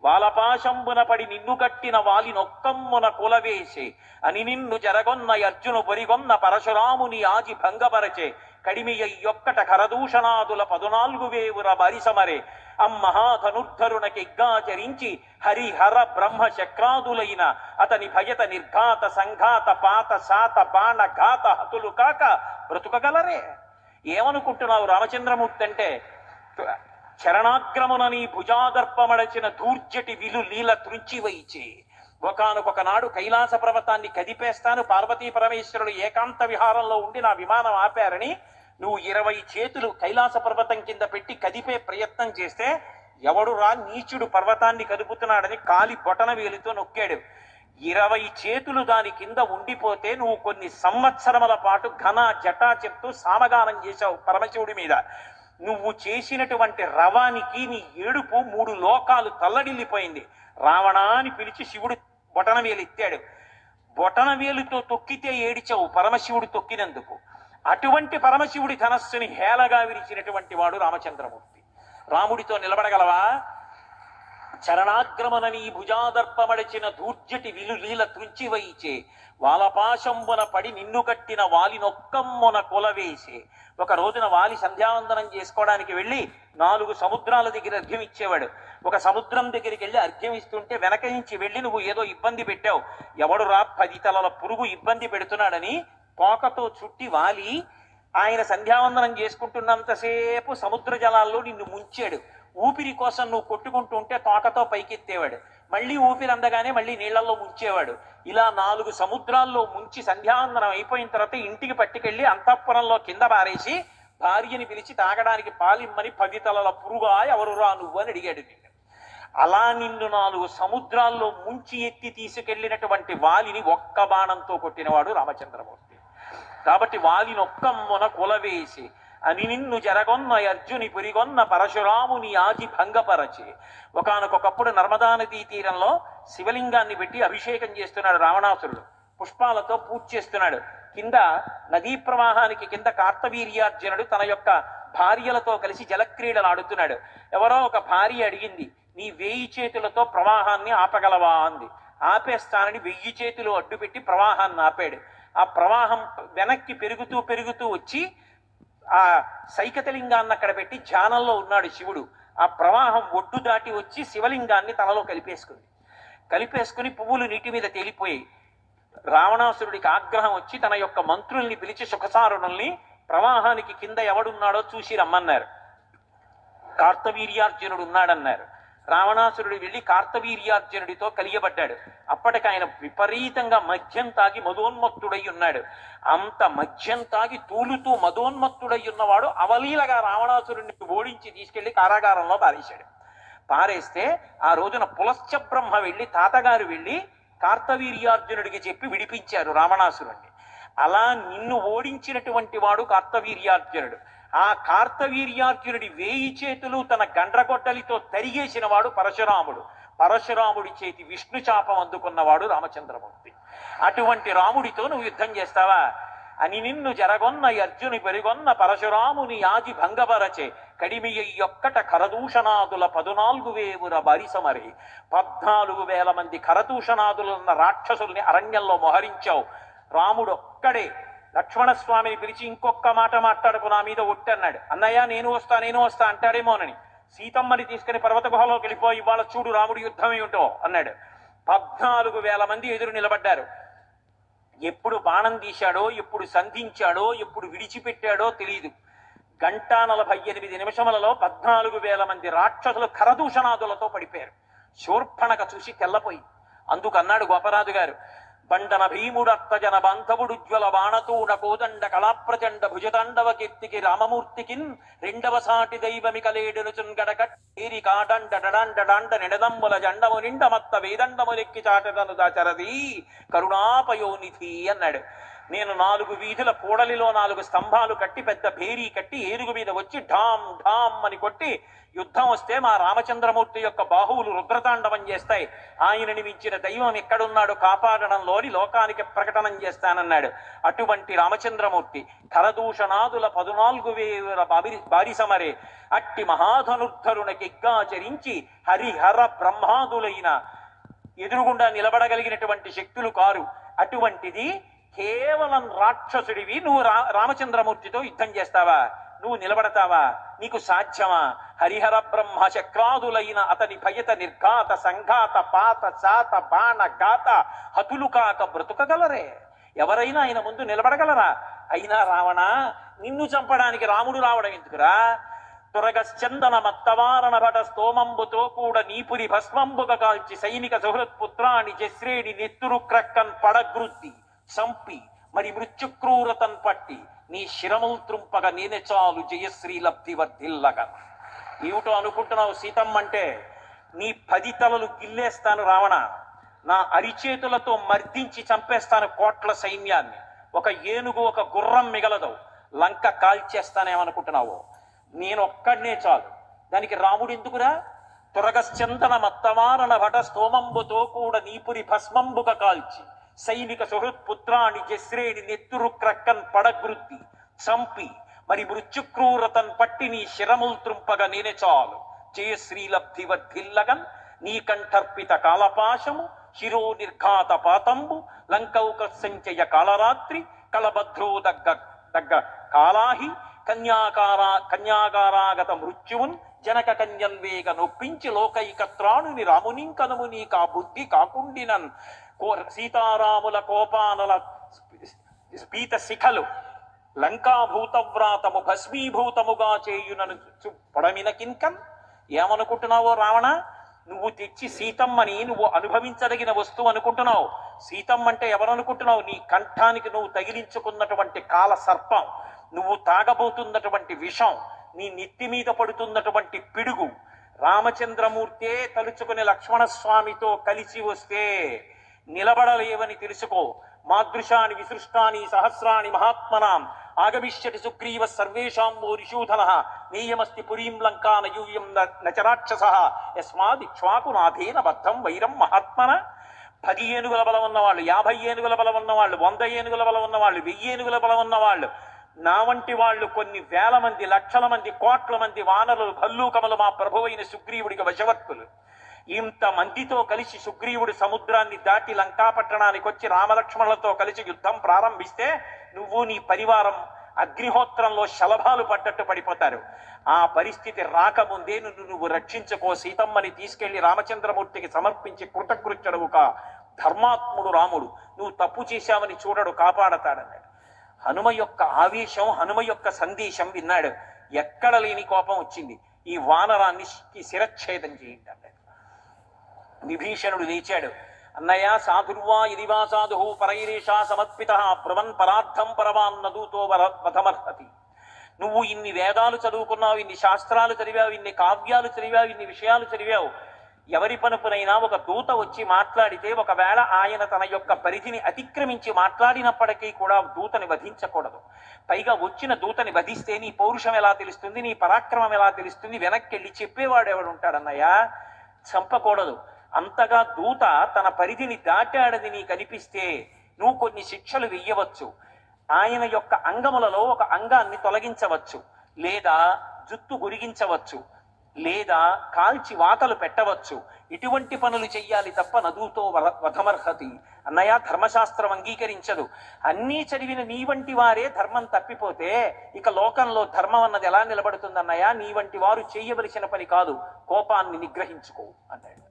వాలపాశంబున పడి నిన్ను కట్టిన వాలి నొక్కమ్మున కులవేసే అని నిన్ను జరగొన్న అర్జును పొరిగొన్న పరశురాముని ఆజి భంగపరచే కడిమియొక్కట కరదూషణాదుల 14,000 బారిసమరే అమ్మహాధనుర్ధరునకిగ్గాచరించి హరిహర బ్రహ్మ చక్రాదులైన అతని భయత నిర్ఘాత సంఘాత పాత శాత బాణ ఘాత హతులు కాక బ్రతుకగలరే. ఏమనుకుంటున్నావు రామచంద్రమూర్తి అంటే? చరణాగ్రమున నీ భుజాదర్పమడచిన ధూర్జటి విలు లీల త్రుంచివైచే. ఒకనొక నాడు కైలాస పర్వతాన్ని కదిపేస్తాను, పార్వతీ పరమేశ్వరుడు ఏకాంత విహారంలో ఉండి నా విమానం ఆపారని నువ్వు 20 చేతులు కైలాస పర్వతం కింద పెట్టి కదిపే ప్రయత్నం చేస్తే ఎవడు రా నీచుడు పర్వతాన్ని కదుపుతున్నాడని కాలి బొటన వేలితో నొక్కాడు. 20 చేతులు దాని కింద ఉండిపోతే నువ్వు కొన్ని సంవత్సరముల పాటు ఘన జటా చెప్తూ సామగానం చేశావు పరమశివుడి మీద. నువ్వు చేసినటువంటి రవానికి నీ ఏడుపు 3 లోకాలు తల్లడిల్లిపోయింది. రావణా అని పిలిచి శివుడు బొటన వేలు ఎత్తాడు. బొటన వేలుతో తొక్కితే ఏడిచావు పరమశివుడు తొక్కినందుకు. అటువంటి పరమశివుడి ధనస్సుని హేళగా విరిచినటువంటి వాడు రామచంద్రమూర్తి. రాముడితో నిలబడగలవా? చరణాగ్రమణ నీ భుజాదర్పమడచిన ధూర్జటి విలులీల త్రుంచివైచే వాలపాశంబున పడి నిన్ను కట్టిన వాలి నొక్కమ్మున కులవేసే. ఒక రోజున వాలి సంధ్యావందనం చేసుకోవడానికి వెళ్ళి 4 సముద్రాల దగ్గర అర్ఘ్యం ఇచ్చేవాడు. ఒక సముద్రం దగ్గరికి వెళ్ళి అర్ఘ్యం ఇస్తుంటే వెనక నుంచి వెళ్ళి నువ్వు ఏదో ఇబ్బంది పెట్టావు, ఎవడు రా 10 తలల పురుగు ఇబ్బంది పెడుతున్నాడని తోకతో చుట్టి వాలి ఆయన సంధ్యావందనం చేసుకుంటున్నంతసేపు సముద్ర జలాల్లో నిన్ను ముంచాడు. ఊపిరి కోసం నువ్వు కొట్టుకుంటూ ఉంటే తోకతో పైకెత్తేవాడు, మళ్ళీ ఊపిరి అందగానే మళ్ళీ నీళ్లలో ముంచేవాడు. ఇలా 4 సముద్రాల్లో ముంచి సంధ్యావందనం అయిపోయిన తర్వాత ఇంటికి పట్టుకెళ్ళి అంతఃపురంలో కింద పారేసి భార్యని పిలిచి తాగడానికి పాలిమ్మని 10 తలల పురుగా ఎవరు రా నువ్వు అని అడిగాడు నిన్ను. అలా నిన్ను 4 సముద్రాల్లో ముంచి ఎత్తి తీసుకెళ్లినటువంటి వాలిని ఒక్క బాణంతో కొట్టినవాడు రామచంద్రమూర్తి. కాబట్టి వాలినొక్కమ్మున కులవేసి అని నిన్ను జరగొన్న అర్జుని పురిగొన్న పరశురాముని ఆది భంగపరచి. ఒకానొకప్పుడు నర్మదా నదీ తీరంలో శివలింగాన్ని పెట్టి అభిషేకం చేస్తున్నాడు రావణాసురుడు. పుష్పాలతో పూజ చేస్తున్నాడు. కింద నదీ ప్రవాహానికి కింద కార్తవీర్యార్జునుడు తన యొక్క భార్యలతో కలిసి జలక్రీడలు ఆడుతున్నాడు. ఎవరో ఒక భార్య అడిగింది, నీ 1000 చేతులతో ప్రవాహాన్ని ఆపగలవా అంది. ఆపేస్తానని 1000 చేతులు అడ్డుపెట్టి ప్రవాహాన్ని ఆపాడు. ఆ ప్రవాహం వెనక్కి పెరుగుతూ పెరుగుతూ వచ్చి ఆ సైకతలింగాన్ని అక్కడ పెట్టి ధ్యానంలో ఉన్నాడు శివుడు. ఆ ప్రవాహం ఒడ్డు దాటి వచ్చి శివలింగాన్ని తనలో కలిపేసుకుని పువ్వులు నీటి మీద తేలిపోయాయి. రావణాసురుడికి ఆగ్రహం వచ్చి తన యొక్క మంత్రుల్ని పిలిచి సుఖసారుణుల్ని ప్రవాహానికి కింద ఎవడున్నాడో చూసి రమ్మన్నారు. కార్తవీర్యార్జునుడు ఉన్నాడన్నారు. రావణాసురుడు వెళ్ళి కార్తవీర్యార్జునుడితో కలియబడ్డాడు. అప్పటికి ఆయన విపరీతంగా మద్యం తాగి మదోన్మత్తుడై ఉన్నాడు. అంత మద్యం తాగి తూలుతూ మదోన్మత్తుడై ఉన్నవాడు అవలీలగా రావణాసురుడిని ఓడించి తీసుకెళ్లి కారాగారంలో పారేస్తే ఆ రోజున పులశ్చ బ్రహ్మ వెళ్ళి తాతగారు వెళ్ళి కార్తవీర్యార్జునుడికి చెప్పి విడిపించారు రావణాసురుణ్ణి. అలా నిన్ను ఓడించినటువంటి వాడు కార్తవీర్యార్జునుడు. ఆ కార్తవీర్యార్జునుడి 1000 చేతులు తన గండ్రగొడ్డలితో తరిగేసిన వాడు పరశురాముడు. పరశురాముడి చేతి విష్ణు చాపం అందుకున్నవాడు రామచంద్రమూర్తి. అటువంటి రాముడితో నువ్వు యుద్ధం చేస్తావా? అని నిన్ను జరగొన్న అర్జుని పెరుగొన్న పరశురాముని ఆది భంగపరచే కడిమియొక్కట కరదూషణాదుల 14,000 బారిసమరి. 14,000 మంది కరదూషణాదులున్న రాక్షసుల్ని అరణ్యంలో మోహరించావు. రాముడు ఒక్కడే లక్ష్మణస్వామిని పిలిచి ఇంకొక మాట మాట్లాడుకు, నా మీద ఒట్టన్నాడు. అన్నయ్య నేను వస్తా అంటాడేమోనని సీతమ్మని తీసుకుని పర్వత గుహలోకి వెళ్ళిపోయి ఇవాళ చూడు రాముడు యుద్ధం ఏమిటో అన్నాడు. 14,000 మంది ఎదురు నిలబడ్డారు. ఎప్పుడు బాణం తీశాడో, ఎప్పుడు సంధించాడో, ఎప్పుడు విడిచిపెట్టాడో తెలియదు. 1:48 నిమిషములలో 14,000 మంది రాక్షసులు కరదూషణాదులతో పడిపోయారు. శూర్పణక చూసి తెల్లపోయి అందుకన్నాడు గోపరాజు గారు, బండన భీముడత్తజన బాంధవుడుజ్వల బాణతూణ కోదండ కళాప్రచండ భుజతాండవ కీర్తికి రామమూర్తికిన్ రెండవ సాటి దైవమికలేడునుచున్ గడకట్టేరి కాడండ నిడదమ్ముల జండము నిండమత్త వేదండములెక్కి చాటను దాచరది కరుణాపయోనిధి అన్నాడు. నేను 4 వీధుల కూడలిలో 4 స్తంభాలు కట్టి పెద్ద భేరీ కట్టి ఏనుగు మీద వచ్చి ఢామ్ ఢామ్ అని కొట్టి యుద్ధం వస్తే మా రామచంద్రమూర్తి యొక్క బాహువులు రుద్రతాండవం చేస్తాయి. ఆయనని మించిన దైవం ఎక్కడున్నాడు కాపాడడంలోని లోకానికి ప్రకటనం చేస్తానన్నాడు. అటువంటి రామచంద్రమూర్తి కరదూషణాదుల 14,000 బారిసమరే అట్టి మహాధనుర్ధరునకిగ్గాచరించి హరిహర బ్రహ్మాదులైన ఎదురుగుండా నిలబడగలిగినటువంటి శక్తులు కారు. అటువంటిది కేవలం రాక్షసుడివి నువ్వు రామచంద్రమూర్తితో యుద్ధం చేస్తావా? నువ్వు నిలబడతావా? నీకు సాధ్యమా? హరిహర బ్రహ్మ చక్రాదులైన అతని భయత నిర్ఘాత సంఘాత పాత చాత బాణ గాత హతులు కాక బ్రతుకగలరే? ఎవరైనా ఆయన ముందు నిలబడగలరా? అయినా రావణ, నిన్ను చంపడానికి రాముడు రావడం ఎందుకురా? తురగశ్చందన మత్తవారణ భట స్తోమంబుతో కూడా నీపురి భస్మంబుగ కాల్చి సైనిక సుహృత్పుత్రాన్ని జశ్రేణి నెత్తురు క్రక్కన్ పడగృద్ది చంపి మరి మృత్యుక్రూరతన్ పట్టి నీ శిరములు త్రుంపగ నేనే చాలు జయశ్రీ లబ్ధి వర్ధిల్లగా. ఏమిటో అనుకుంటున్నావు సీతమ్మ అంటే? నీ 10 తలలు గిల్లేస్తాను రావణ, నా అరిచేతులతో మర్దించి చంపేస్తాను కోట్ల సైన్యాన్ని, ఒక ఏనుగు ఒక గుర్రం మిగలదు, లంక కాల్చేస్తానేమనుకుంటున్నావు? నేను ఒక్కడనే చాలు, దానికి రాముడు ఎందుకురా? తురగశ్చందన మత్తమారణ భట స్తోమంబుతో కూడా నీపురి భస్మంబుగ కాల్చి సైనిక సుహృత్పుత్రాన్ని జశ్రేణి నెత్తురు క్రక్కన్ పడగృద్ది చంపి మరి మృత్యుక్రూరతన్ పట్టి నీ శిరములు త్రుంపగా నేనే చాలు జయశ్రీ లబ్ధి వర్ధిల్లగన్. నీ కంఠర్పిత కాలపాశము శిరో నిర్ఘాత పాతంబు లంకౌక సంచయ కాళరాత్రి కళభద్రో దగ్గ కాళాహి కన్యాగారాగత మృత్యువున్ జనక కన్యన్వేగ నొప్పించి లోకైకత్రాణుని రామునింకనము నీకా బుద్ధి కాకుండినన్ సీతారాముల కోపానల స్పీత శిఖలు లంకాభూతవ్రాతము భస్మీభూతముగా చేయునను పొడమిన కింకన్. ఏమనుకుంటున్నావో రావణ? నువ్వు తెచ్చి సీతమ్మని నువ్వు అనుభవించదగిన వస్తువు అనుకుంటున్నావు. సీతమ్మ అంటే ఎవరనుకుంటున్నావు? నీ కంఠానికి నువ్వు తగిలించుకున్నటువంటి కాల సర్పం, నువ్వు తాగబోతున్నటువంటి విషం, నీ నెత్తి మీద పడుతున్నటువంటి పిడుగు. రామచంద్రమూర్తే తలుచుకుని లక్ష్మణస్వామితో కలిసి వస్తే నిలబడలేవని తెలుసుకో. మాదృశాని విసృష్టాని సహస్రాణి మహాత్మనాం ఆగమిష్యతి సుగ్రీవ సర్వేషాం ఓరిషూధన నేయమస్తి పురీం లంకా నయూయం నచరాక్షస యస్మాదిక్ష్వాకునాథేన బద్ధం వైరం మహాత్మన. 10 ఏనుగుల బలం ఉన్నవాళ్ళు, 50 ఏనుగుల బలం ఉన్నవాళ్ళు, 100 ఏనుగుల బలం ఉన్నవాళ్ళు, 1000 ఏనుగుల బలం ఉన్నవాళ్ళు, నా వంటి వాళ్ళు కొన్ని వేల మంది, లక్షల మంది, కోట్ల మంది వానరులు భల్లూకములు మా ప్రభువైన సుగ్రీవుడికి వశవర్తులు. ఇంతమందితో కలిసి సుగ్రీవుడు సముద్రాన్ని దాటి లంకాపట్టణానికి వచ్చి రామలక్ష్మణులతో కలిసి యుద్ధం ప్రారంభిస్తే నువ్వు నీ పరివారం అగ్నిహోత్రంలో శలభాలు పడ్డట్టు పడిపోతారు. ఆ పరిస్థితి రాకముందే నువ్వు రక్షించుకో. సీతమ్మని తీసుకెళ్లి రామచంద్రమూర్తికి సమర్పించి కృతకృత్యుడుక. ధర్మాత్ముడు రాముడు, నువ్వు తప్పు చేశావని చూడడు, కాపాడతాడన్నాడు. హనుమ యొక్క ఆవేశం, హనుమ యొక్క సందేశం విన్నాడు. ఎక్కడ లేని కోపం వచ్చింది. ఈ వానరాన్ని శిరచ్ఛేదం చేయండి అన్నాడు. విభీషణుడు లేచాడు. అన్నయ్య, సాధుర్వా ఇదివా సాధు పరైరేషా సమర్పిత బ్రవన్ పరార్థం పరమాన్నదూతో వధమర్హతి. నువ్వు ఇన్ని వేదాలు చదువుకున్నావు, ఇన్ని శాస్త్రాలు చదివావు, ఇన్ని కావ్యాలు చదివావు, ఇన్ని విషయాలు చదివావు. ఎవరి పనుపునైనా ఒక దూత వచ్చి మాట్లాడితే ఒకవేళ ఆయన తన యొక్క పరిధిని అతిక్రమించి మాట్లాడినప్పటికీ కూడా దూతని వధించకూడదు. పైగా వచ్చిన దూతని వధిస్తే నీ పౌరుషం ఎలా తెలుస్తుంది, నీ పరాక్రమం ఎలా తెలుస్తుంది? వెనక్కి వెళ్ళి చెప్పేవాడు ఎవడుంటాడన్నయ్య? చంపకూడదు. అంతగా దూత తన పరిధిని దాటాడని నీకు అనిపిస్తే నువ్వు కొన్ని శిక్షలు వెయ్యవచ్చు. ఆయన యొక్క అంగములలో ఒక అంగాన్ని తొలగించవచ్చు, లేదా జుత్తు గురిగించవచ్చు, లేదా కాల్చి వాతలు పెట్టవచ్చు. ఇటువంటి పనులు చెయ్యాలి తప్ప నదుతో వధమర్హతి. అన్నయ్య, ధర్మశాస్త్రం అంగీకరించదు. అన్నీ చదివిన నీ వంటి వారే ధర్మం తప్పిపోతే ఇక లోకంలో ధర్మం అన్నది ఎలా నిలబడుతుంది అన్నయ్య? నీ వంటి వారు చేయవలసిన పని కాదు, కోపాన్ని నిగ్రహించుకో అన్నాడు.